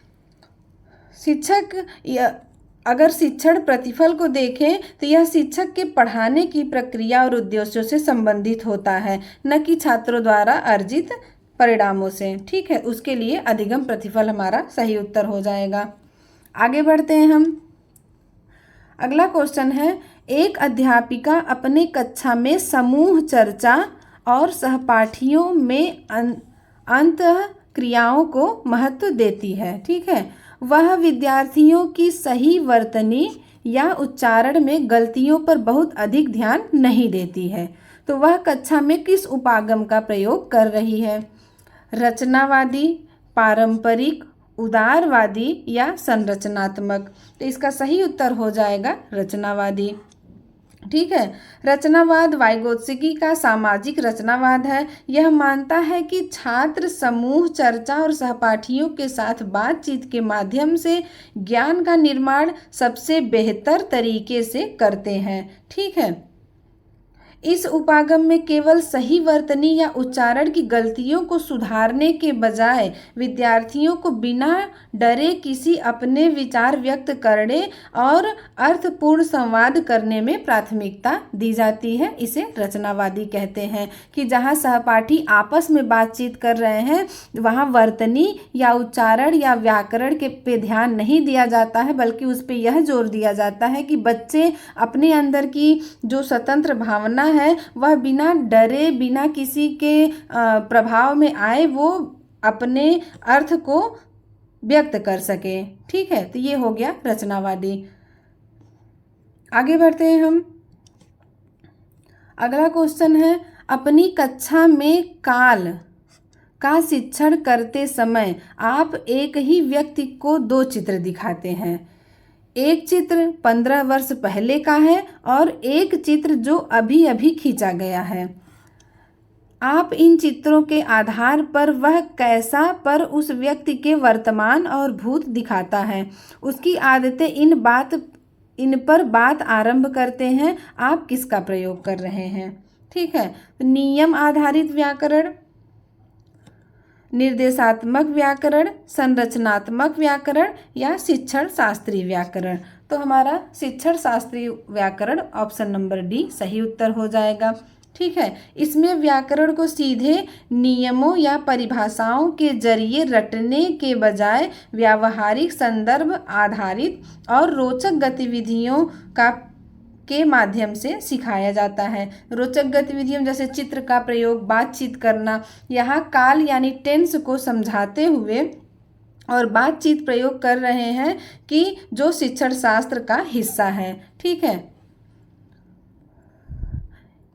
अगर शिक्षण प्रतिफल को देखें तो यह शिक्षक के पढ़ाने की प्रक्रिया और उद्देश्यों से संबंधित होता है, न कि छात्रों द्वारा अर्जित परिणामों से। ठीक है। उसके लिए अधिगम प्रतिफल हमारा सही उत्तर हो जाएगा। आगे बढ़ते हैं हम। अगला क्वेश्चन है, एक अध्यापिका अपने कक्षा में समूह चर्चा और सहपाठियों में अंतःक्रियाओं को महत्व देती है। ठीक है। वह विद्यार्थियों की सही वर्तनी या उच्चारण में गलतियों पर बहुत अधिक ध्यान नहीं देती है। तो वह कक्षा में किस उपागम का प्रयोग कर रही है? रचनावादी, पारंपरिक, उदारवादी, या संरचनात्मक? तो इसका सही उत्तर हो जाएगा रचनावादी। ठीक है। रचनावाद वाइगोत्स्की का सामाजिक रचनावाद है। यह मानता है कि छात्र समूह चर्चा और सहपाठियों के साथ बातचीत के माध्यम से ज्ञान का निर्माण सबसे बेहतर तरीके से करते हैं। ठीक है। इस उपागम में केवल सही वर्तनी या उच्चारण की गलतियों को सुधारने के बजाय विद्यार्थियों को बिना डरे किसी अपने विचार व्यक्त करने और अर्थपूर्ण संवाद करने में प्राथमिकता दी जाती है। इसे रचनावादी कहते हैं। कि जहां सहपाठी आपस में बातचीत कर रहे हैं वहां वर्तनी या उच्चारण या व्याकरण के पे ध्यान नहीं दिया जाता है, बल्कि उस पर यह जोर दिया जाता है कि बच्चे अपने अंदर की जो स्वतंत्र भावना है वह बिना डरे, बिना किसी के प्रभाव में आए, वो अपने अर्थ को व्यक्त कर सके। ठीक है, तो ये हो गया रचनावादी। आगे बढ़ते हैं हम। अगला क्वेश्चन है, अपनी कक्षा में काल का शिक्षण करते समय आप एक ही व्यक्ति को दो चित्र दिखाते हैं। एक चित्र 15 वर्ष पहले का है और एक चित्र जो अभी अभी खींचा गया है। आप इन चित्रों के आधार पर वह कैसा पर उस व्यक्ति के वर्तमान और भूत दिखाता है, उसकी आदतें, इन पर बात आरंभ करते हैं। आप किसका प्रयोग कर रहे हैं? ठीक है, तो नियम आधारित व्याकरण, निर्देशात्मक व्याकरण, संरचनात्मक व्याकरण या शिक्षण शास्त्रीय व्याकरण। तो हमारा शिक्षण शास्त्रीय व्याकरण ऑप्शन नंबर डी सही उत्तर हो जाएगा। ठीक है, इसमें व्याकरण को सीधे नियमों या परिभाषाओं के जरिए रटने के बजाय व्यावहारिक संदर्भ आधारित और रोचक गतिविधियों के माध्यम से सिखाया जाता है। रोचक गतिविधियों जैसे चित्र का प्रयोग, बातचीत करना। यहाँ काल यानी टेंस को समझाते हुए और बातचीत प्रयोग कर रहे हैं कि जो शिक्षण शास्त्र का हिस्सा है। ठीक है,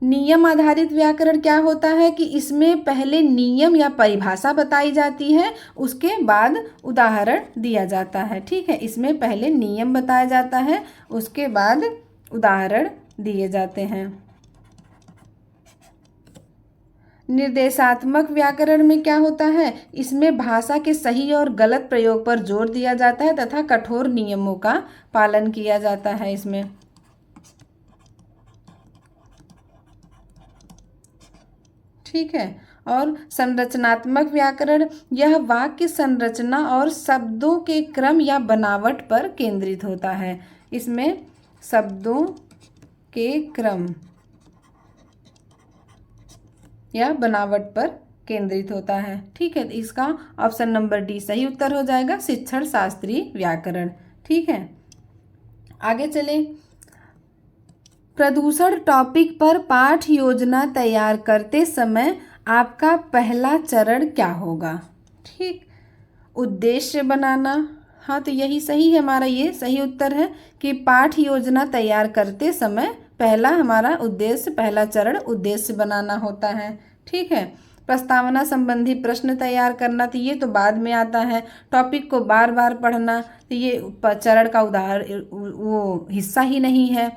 नियम आधारित व्याकरण क्या होता है कि इसमें पहले नियम या परिभाषा बताई जाती है, उसके बाद उदाहरण दिया जाता है। ठीक है, इसमें पहले नियम बताया जाता है, उसके बाद उदाहरण दिए जाते हैं। निर्देशात्मक व्याकरण में क्या होता है, इसमें भाषा के सही और गलत प्रयोग पर जोर दिया जाता है तथा कठोर नियमों का पालन किया जाता है इसमें। ठीक है, और संरचनात्मक व्याकरण, यह वाक्य संरचना और शब्दों के क्रम या बनावट पर केंद्रित होता है। इसमें शब्दों के क्रम या बनावट पर केंद्रित होता है। ठीक है, तो इसका ऑप्शन नंबर डी सही उत्तर हो जाएगा, शिक्षण शास्त्रीय व्याकरण। ठीक है, आगे चले। प्रदूषण टॉपिक पर पाठ योजना तैयार करते समय आपका पहला चरण क्या होगा? ठीक, उद्देश्य बनाना। हाँ, तो यही सही है, हमारा ये सही उत्तर है कि पाठ योजना तैयार करते समय पहला हमारा उद्देश्य, पहला चरण उद्देश्य बनाना होता है। ठीक है, प्रस्तावना संबंधी प्रश्न तैयार करना, तो ये तो बाद में आता है। टॉपिक को बार बार पढ़ना, तो ये चरण का उदाहरण वो हिस्सा ही नहीं है।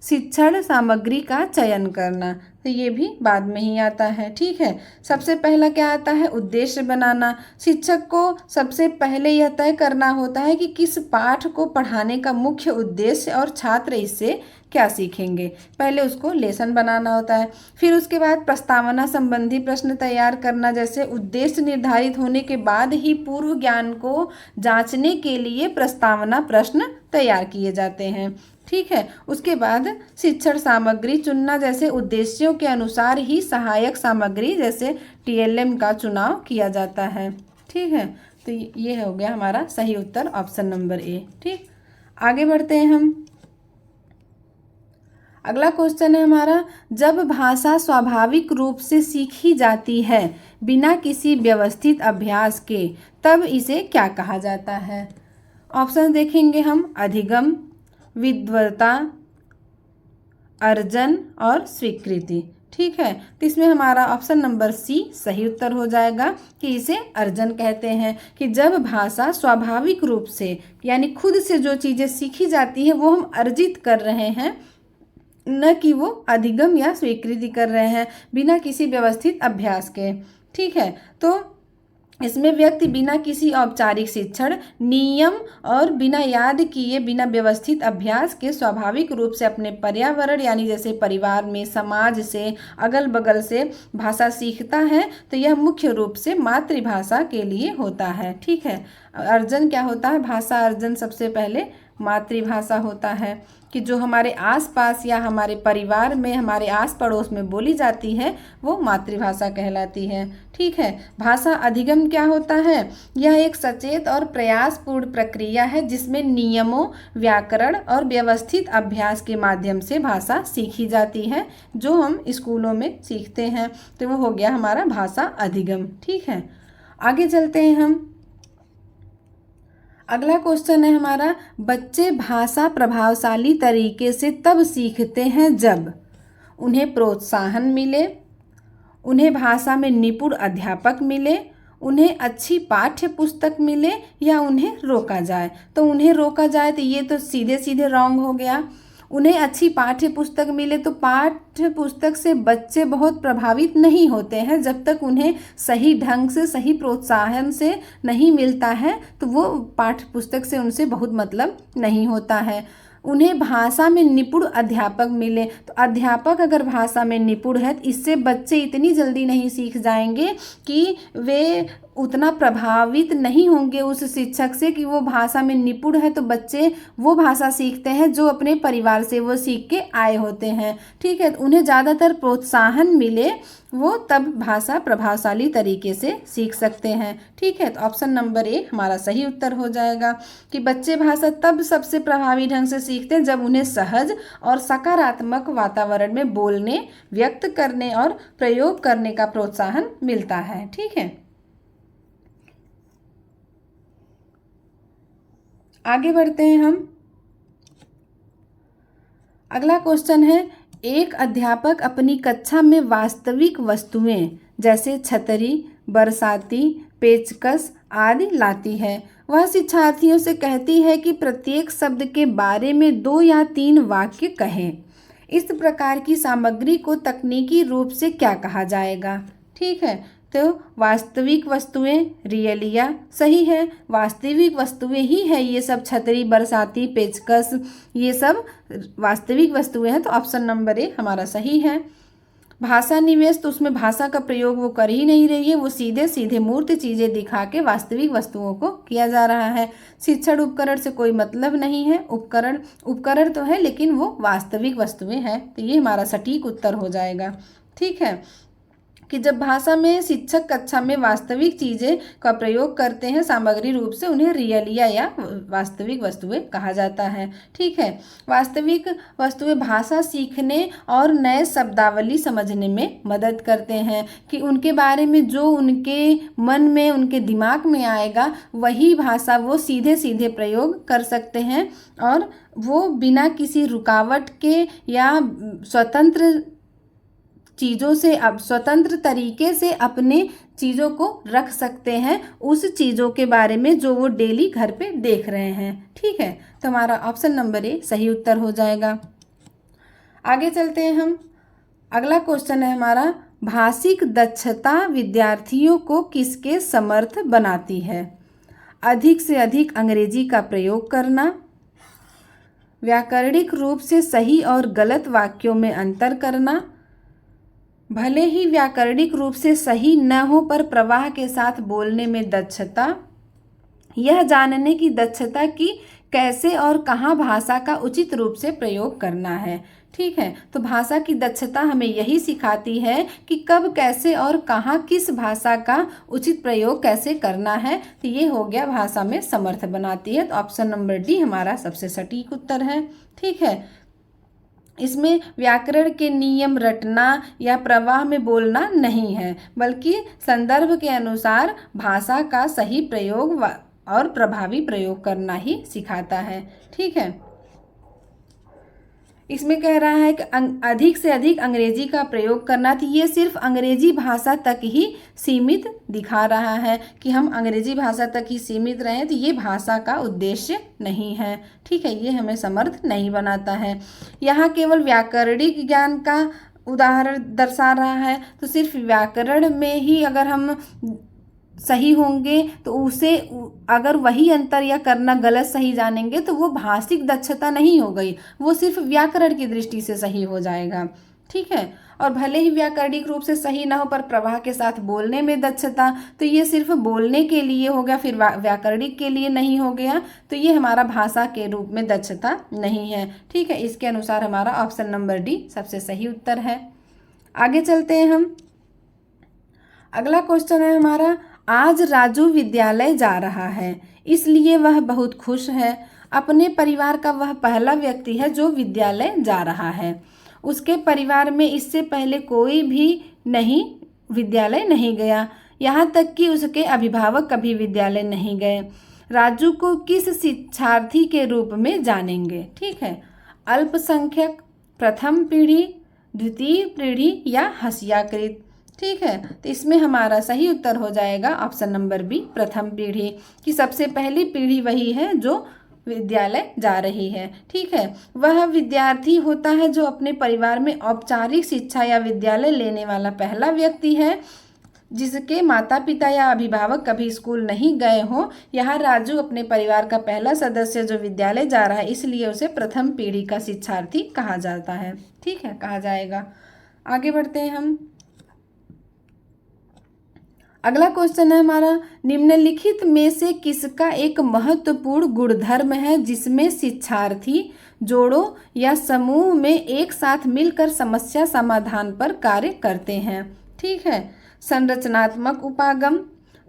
शिक्षण सामग्री का चयन करना, तो ये भी बाद में ही आता है। ठीक है, सबसे पहला क्या आता है? उद्देश्य बनाना। शिक्षक को सबसे पहले यह तय करना होता है कि किस पाठ को पढ़ाने का मुख्य उद्देश्य और छात्र इससे क्या सीखेंगे। पहले उसको लेसन बनाना होता है। फिर उसके बाद प्रस्तावना संबंधी प्रश्न तैयार करना, जैसे उद्देश्य निर्धारित होने के बाद ही पूर्व ज्ञान को जांचने के लिए प्रस्तावना प्रश्न तैयार किए जाते हैं। ठीक है, उसके बाद शिक्षण सामग्री चुनना, जैसे उद्देश्यों के अनुसार ही सहायक सामग्री जैसे TLM का चुनाव किया जाता है। ठीक है, तो ये हो गया हमारा सही उत्तर ऑप्शन नंबर ए। ठीक, आगे बढ़ते हैं हम। अगला क्वेश्चन है हमारा, जब भाषा स्वाभाविक रूप से सीखी जाती है बिना किसी व्यवस्थित अभ्यास के, तब इसे क्या कहा जाता है? ऑप्शन देखेंगे हम, अधिगम, विद्वता, अर्जन और स्वीकृति। ठीक है, तो इसमें हमारा ऑप्शन नंबर सी सही उत्तर हो जाएगा कि इसे अर्जन कहते हैं। कि जब भाषा स्वाभाविक रूप से यानी खुद से जो चीज़ें सीखी जाती है वो हम अर्जित कर रहे हैं, न कि वो अधिगम या स्वीकृति कर रहे हैं बिना किसी व्यवस्थित अभ्यास के। ठीक है, तो इसमें व्यक्ति बिना किसी औपचारिक शिक्षण, नियम और बिना याद किए, बिना व्यवस्थित अभ्यास के स्वाभाविक रूप से अपने पर्यावरण यानी जैसे परिवार में, समाज से, अगल बगल से भाषा सीखता है, तो यह मुख्य रूप से मातृभाषा के लिए होता है। ठीक है, अर्जन क्या होता है? भाषा अर्जन सबसे पहले मातृभाषा होता है कि जो हमारे आसपास या हमारे परिवार में, हमारे आस पड़ोस में बोली जाती है वो मातृभाषा कहलाती है। ठीक है, भाषा अधिगम क्या होता है? यह एक सचेत और प्रयासपूर्ण प्रक्रिया है जिसमें नियमों, व्याकरण और व्यवस्थित अभ्यास के माध्यम से भाषा सीखी जाती है, जो हम स्कूलों में सीखते हैं। तो वो हो गया हमारा भाषा अधिगम। ठीक है, आगे चलते हैं हम। अगला क्वेश्चन है हमारा, बच्चे भाषा प्रभावशाली तरीके से तब सीखते हैं जब उन्हें प्रोत्साहन मिले, उन्हें भाषा में निपुण अध्यापक मिले, उन्हें अच्छी पाठ्य पुस्तक मिले या उन्हें रोका जाए। तो उन्हें रोका जाए तो ये तो सीधे सीधे रॉन्ग हो गया। उन्हें अच्छी पाठ्य पुस्तक मिले, तो पाठ्य पुस्तक से बच्चे बहुत प्रभावित नहीं होते हैं जब तक उन्हें सही ढंग से सही प्रोत्साहन से नहीं मिलता है, तो वो पाठ्य पुस्तक से उनसे बहुत मतलब नहीं होता है। उन्हें भाषा में निपुण अध्यापक मिले, तो अध्यापक अगर भाषा में निपुण है तो इससे बच्चे इतनी जल्दी नहीं सीख जाएंगे कि वे उतना प्रभावित नहीं होंगे उस शिक्षक से कि वो भाषा में निपुण है। तो बच्चे वो भाषा सीखते हैं जो अपने परिवार से वो सीख के आए होते हैं। ठीक है, तो उन्हें ज़्यादातर प्रोत्साहन मिले, वो तब भाषा प्रभावशाली तरीके से सीख सकते हैं। ठीक है, तो ऑप्शन नंबर ए हमारा सही उत्तर हो जाएगा कि बच्चे भाषा तब सबसे प्रभावी ढंग से सीखते हैं जब उन्हें सहज और सकारात्मक वातावरण में बोलने, व्यक्त करने और प्रयोग करने का प्रोत्साहन मिलता है। ठीक है, आगे बढ़ते हैं हम। अगला क्वेश्चन है, एक अध्यापक अपनी कक्षा में वास्तविक वस्तुएं जैसे छतरी, बरसाती, पेचकस आदि लाती है। वह शिक्षार्थियों से कहती है कि प्रत्येक शब्द के बारे में 2 या 3 वाक्य कहें। इस प्रकार की सामग्री को तकनीकी रूप से क्या कहा जाएगा? ठीक है, तो वास्तविक वस्तुएं, रियलिया सही है, वास्तविक वस्तुएं ही है ये सब। छतरी, बरसाती, पेचकस ये सब वास्तविक वस्तुएं हैं, तो ऑप्शन नंबर ए हमारा सही है। भाषा निवेश, तो उसमें भाषा का प्रयोग वो कर ही नहीं रही है, वो सीधे सीधे मूर्त चीज़ें दिखा के वास्तविक वस्तुओं को किया जा रहा है। शिक्षण उपकरण से कोई मतलब नहीं है, उपकरण तो है लेकिन वो वास्तविक वस्तुएं हैं, तो ये हमारा सटीक उत्तर हो जाएगा। ठीक है, कि जब भाषा में शिक्षक कक्षा में वास्तविक चीज़ें का प्रयोग करते हैं सामग्री रूप से, उन्हें रियलिया या वास्तविक वस्तुएं कहा जाता है। ठीक है, वास्तविक वस्तुएं भाषा सीखने और नए शब्दावली समझने में मदद करते हैं कि उनके बारे में जो उनके मन में, उनके दिमाग में आएगा वही भाषा वो सीधे सीधे प्रयोग कर सकते हैं और वो बिना किसी रुकावट के या स्वतंत्र तरीके से अपने चीज़ों को रख सकते हैं उस चीज़ों के बारे में जो वो डेली घर पे देख रहे हैं। ठीक है, तो हमारा ऑप्शन नंबर ए सही उत्तर हो जाएगा। आगे चलते हैं हम। अगला क्वेश्चन है हमारा, भाषिक दक्षता विद्यार्थियों को किसके समर्थ बनाती है? अधिक से अधिक अंग्रेजी का प्रयोग करना, व्याकरणिक रूप से सही और गलत वाक्यों में अंतर करना, भले ही व्याकरणिक रूप से सही न हो पर प्रवाह के साथ बोलने में दक्षता, यह जानने की दक्षता कि कैसे और कहाँ भाषा का उचित रूप से प्रयोग करना है। ठीक है, तो भाषा की दक्षता हमें यही सिखाती है कि कब, कैसे और कहाँ किस भाषा का उचित प्रयोग कैसे करना है। तो ये हो गया भाषा में समर्थ बनाती है, तो ऑप्शन नंबर डी हमारा सबसे सटीक उत्तर है। ठीक है, इसमें व्याकरण के नियम रटना या प्रवाह में बोलना नहीं है, बल्कि संदर्भ के अनुसार भाषा का सही प्रयोग और प्रभावी प्रयोग करना ही सिखाता है। ठीक है, इसमें कह रहा है कि अधिक से अधिक अंग्रेजी का प्रयोग करना, तो ये सिर्फ अंग्रेजी भाषा तक ही सीमित दिखा रहा है कि हम अंग्रेजी भाषा तक ही सीमित रहें, तो ये भाषा का उद्देश्य नहीं है। ठीक है, ये हमें समर्थ नहीं बनाता है। यहाँ केवल व्याकरणिक ज्ञान का उदाहरण दर्शा रहा है, तो सिर्फ व्याकरण में ही अगर हम सही होंगे तो उसे अगर वही अंतर या करना गलत सही जानेंगे तो वो भाषिक दक्षता नहीं हो गई, वो सिर्फ व्याकरण की दृष्टि से सही हो जाएगा। ठीक है, और भले ही व्याकरणिक रूप से सही ना हो पर प्रवाह के साथ बोलने में दक्षता, तो ये सिर्फ बोलने के लिए हो गया, फिर व्याकरणिक के लिए नहीं हो गया, तो ये हमारा भाषा के रूप में दक्षता नहीं है। ठीक है, इसके अनुसार हमारा ऑप्शन नंबर डी सबसे सही उत्तर है। आगे चलते हैं हम। अगला क्वेश्चन है हमारा, आज राजू विद्यालय जा रहा है इसलिए वह बहुत खुश है। अपने परिवार का वह पहला व्यक्ति है जो विद्यालय जा रहा है। उसके परिवार में इससे पहले कोई भी विद्यालय नहीं गया, यहाँ तक कि उसके अभिभावक कभी विद्यालय नहीं गए। राजू को किस शिक्षार्थी के रूप में जानेंगे? ठीक है, अल्पसंख्यक, प्रथम पीढ़ी, द्वितीय पीढ़ी या हसियाकृत। ठीक है, तो इसमें हमारा सही उत्तर हो जाएगा ऑप्शन नंबर बी, प्रथम पीढ़ी, कि सबसे पहली पीढ़ी वही है जो विद्यालय जा रही है। ठीक है, वह विद्यार्थी होता है जो अपने परिवार में औपचारिक शिक्षा या विद्यालय लेने वाला पहला व्यक्ति है, जिसके माता पिता या अभिभावक कभी स्कूल नहीं गए हों। यहाँ राजू अपने परिवार का पहला सदस्य जो विद्यालय जा रहा है, इसलिए उसे प्रथम पीढ़ी का शिक्षार्थी कहा जाता है। ठीक है, कहा जाएगा। आगे बढ़ते हैं हम। अगला क्वेश्चन है हमारा, निम्नलिखित में से किसका एक महत्वपूर्ण गुणधर्म है जिसमें शिक्षार्थी जोड़ों या समूह में एक साथ मिलकर समस्या समाधान पर कार्य करते हैं? ठीक है, संरचनात्मक उपागम,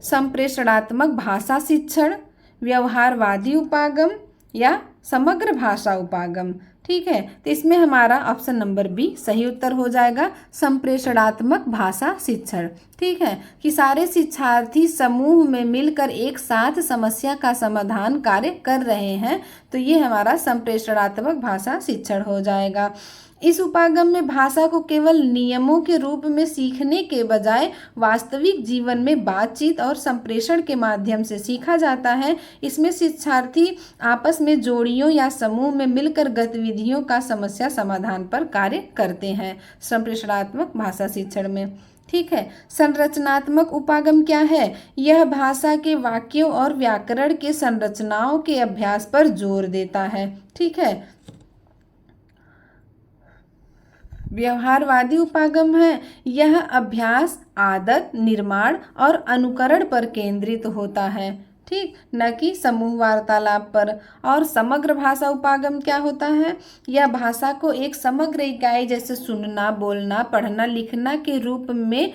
संप्रेषणात्मक भाषा शिक्षण, व्यवहारवादी उपागम या समग्र भाषा उपागम। ठीक है, तो इसमें हमारा ऑप्शन नंबर बी सही उत्तर हो जाएगा, संप्रेषणात्मक भाषा शिक्षण। ठीक है, कि सारे शिक्षार्थी समूह में मिलकर एक साथ समस्या का समाधान कार्य कर रहे हैं, तो ये हमारा संप्रेषणात्मक भाषा शिक्षण हो जाएगा। इस उपागम में भाषा को केवल नियमों के रूप में सीखने के बजाय वास्तविक जीवन में बातचीत और संप्रेषण के माध्यम से सीखा जाता है। इसमें शिक्षार्थी आपस में जोड़ियों या समूह में मिलकर गतिविधियों का समस्या समाधान पर कार्य करते हैं संप्रेषणात्मक भाषा शिक्षण में। ठीक है, संरचनात्मक उपागम क्या है? यह भाषा के वाक्यों और व्याकरण के संरचनाओं के अभ्यास पर जोर देता है। ठीक है, व्यवहारवादी उपागम है, यह अभ्यास, आदत, निर्माण और अनुकरण पर केंद्रित होता है। ठीक, न कि समूह वार्तालाप पर। और समग्र भाषा उपागम क्या होता है? यह भाषा को एक समग्र इकाई जैसे सुनना, बोलना, पढ़ना, लिखना के रूप में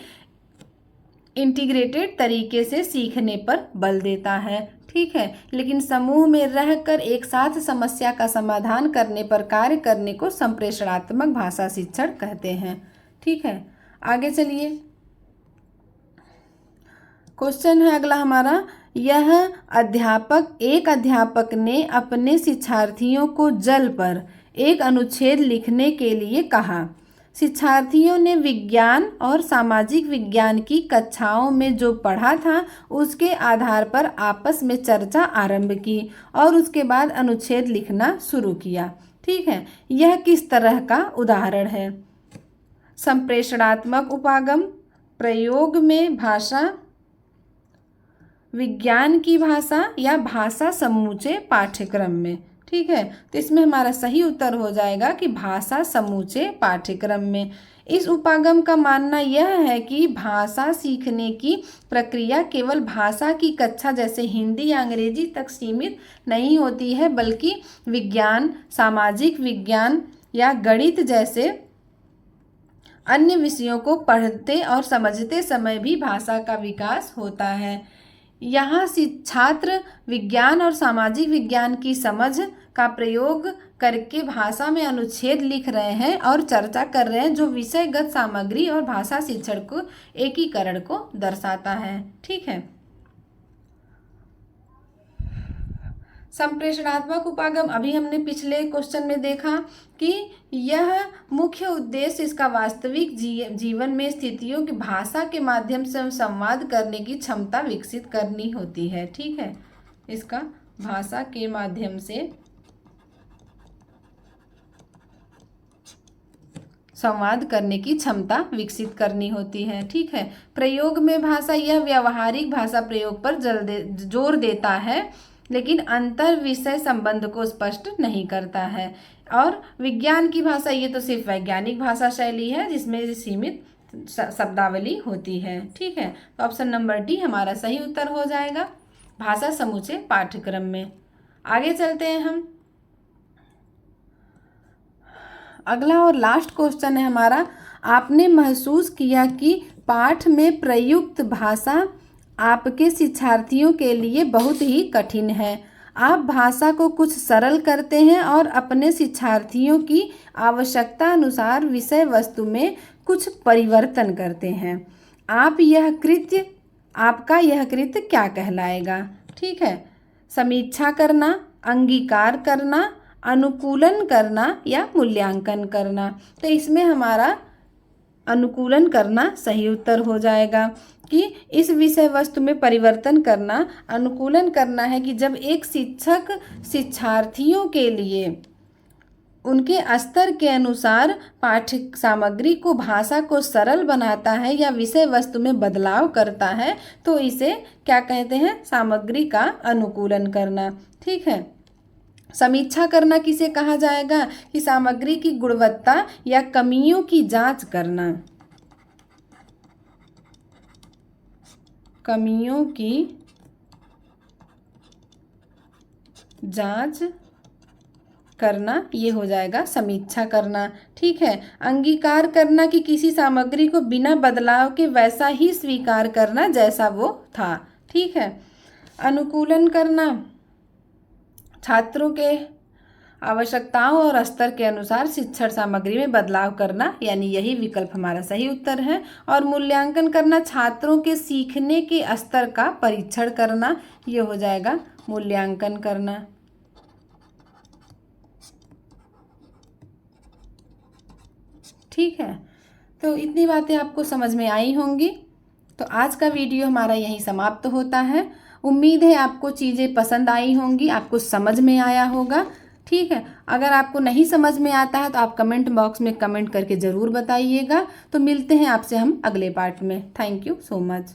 इंटीग्रेटेड तरीके से सीखने पर बल देता है। ठीक है, लेकिन समूह में रहकर एक साथ समस्या का समाधान करने पर कार्य करने को संप्रेषणात्मक भाषा शिक्षण कहते हैं। ठीक है, आगे चलिए। क्वेश्चन है अगला हमारा, यह एक अध्यापक ने अपने शिक्षार्थियों को जल पर एक अनुच्छेद लिखने के लिए कहा। शिक्षार्थियों ने विज्ञान और सामाजिक विज्ञान की कक्षाओं में जो पढ़ा था उसके आधार पर आपस में चर्चा आरंभ की और उसके बाद अनुच्छेद लिखना शुरू किया। ठीक है, यह किस तरह का उदाहरण है? संप्रेषणात्मक उपागम, प्रयोग में भाषा, विज्ञान की भाषा या भाषा समूचे पाठ्यक्रम में। ठीक है, तो इसमें हमारा सही उत्तर हो जाएगा कि भाषा समूचे पाठ्यक्रम में। इस उपागम का मानना यह है कि भाषा सीखने की प्रक्रिया केवल भाषा की कक्षा जैसे हिंदी या अंग्रेजी तक सीमित नहीं होती है, बल्कि विज्ञान, सामाजिक विज्ञान या गणित जैसे अन्य विषयों को पढ़ते और समझते समय भी भाषा का विकास होता है। यहाँ छात्र विज्ञान और सामाजिक विज्ञान की समझ का प्रयोग करके भाषा में अनुच्छेद लिख रहे हैं और चर्चा कर रहे हैं, जो विषयगत सामग्री और भाषा शिक्षण को एकीकरण को दर्शाता है। ठीक है, संप्रेषणात्मक उपागम अभी हमने पिछले क्वेश्चन में देखा कि यह मुख्य उद्देश्य इसका वास्तविक जीवन में स्थितियों की भाषा के माध्यम से संवाद करने की क्षमता विकसित करनी होती है। ठीक है, इसका भाषा के माध्यम से संवाद करने की क्षमता विकसित करनी होती है। ठीक है, प्रयोग में भाषा, यह व्यावहारिक भाषा प्रयोग पर जोर देता है, लेकिन अंतर विषय संबंध को स्पष्ट नहीं करता है। और विज्ञान की भाषा, ये तो सिर्फ वैज्ञानिक भाषा शैली है जिसमें सीमित शब्दावली होती है। ठीक है, तो ऑप्शन नंबर डी हमारा सही उत्तर हो जाएगा, भाषा समूचे पाठ्यक्रम में। आगे चलते हैं हम। अगला और लास्ट क्वेश्चन है हमारा, आपने महसूस किया कि पाठ में प्रयुक्त भाषा आपके शिक्षार्थियों के लिए बहुत ही कठिन है। आप भाषा को कुछ सरल करते हैं और अपने शिक्षार्थियों की आवश्यकता अनुसार विषय वस्तु में कुछ परिवर्तन करते हैं। आपका यह कृत्य क्या कहलाएगा? ठीक है, समीक्षा करना, अंगीकार करना, अनुकूलन करना या मूल्यांकन करना। तो इसमें हमारा अनुकूलन करना सही उत्तर हो जाएगा कि इस विषय वस्तु में परिवर्तन करना। अनुकूलन करना है कि जब एक शिक्षक शिक्षार्थियों के लिए उनके स्तर के अनुसार पाठ्य सामग्री को, भाषा को सरल बनाता है या विषय वस्तु में बदलाव करता है, तो इसे क्या कहते हैं? सामग्री का अनुकूलन करना। ठीक है। समीक्षा करना किसे कहा जाएगा? कि सामग्री की गुणवत्ता या कमियों की जांच करना। कमियों की जांच करना, ये हो जाएगा समीक्षा करना। ठीक है। अंगीकार करना कि किसी सामग्री को बिना बदलाव के वैसा ही स्वीकार करना जैसा वो था। ठीक है। अनुकूलन करना, छात्रों के आवश्यकताओं और स्तर के अनुसार शिक्षण सामग्री में बदलाव करना, यानी यही विकल्प हमारा सही उत्तर है। और मूल्यांकन करना, छात्रों के सीखने के स्तर का परीक्षण करना, ये हो जाएगा मूल्यांकन करना। ठीक है। तो इतनी बातें आपको समझ में आई होंगी। तो आज का वीडियो हमारा यहीं समाप्त होता है। उम्मीद है आपको चीज़ें पसंद आई होंगी, आपको समझ में आया होगा। ठीक है। अगर आपको नहीं समझ में आता है तो आप कमेंट बॉक्स में कमेंट करके ज़रूर बताइएगा। तो मिलते हैं आपसे हम अगले पार्ट में। Thank you so much.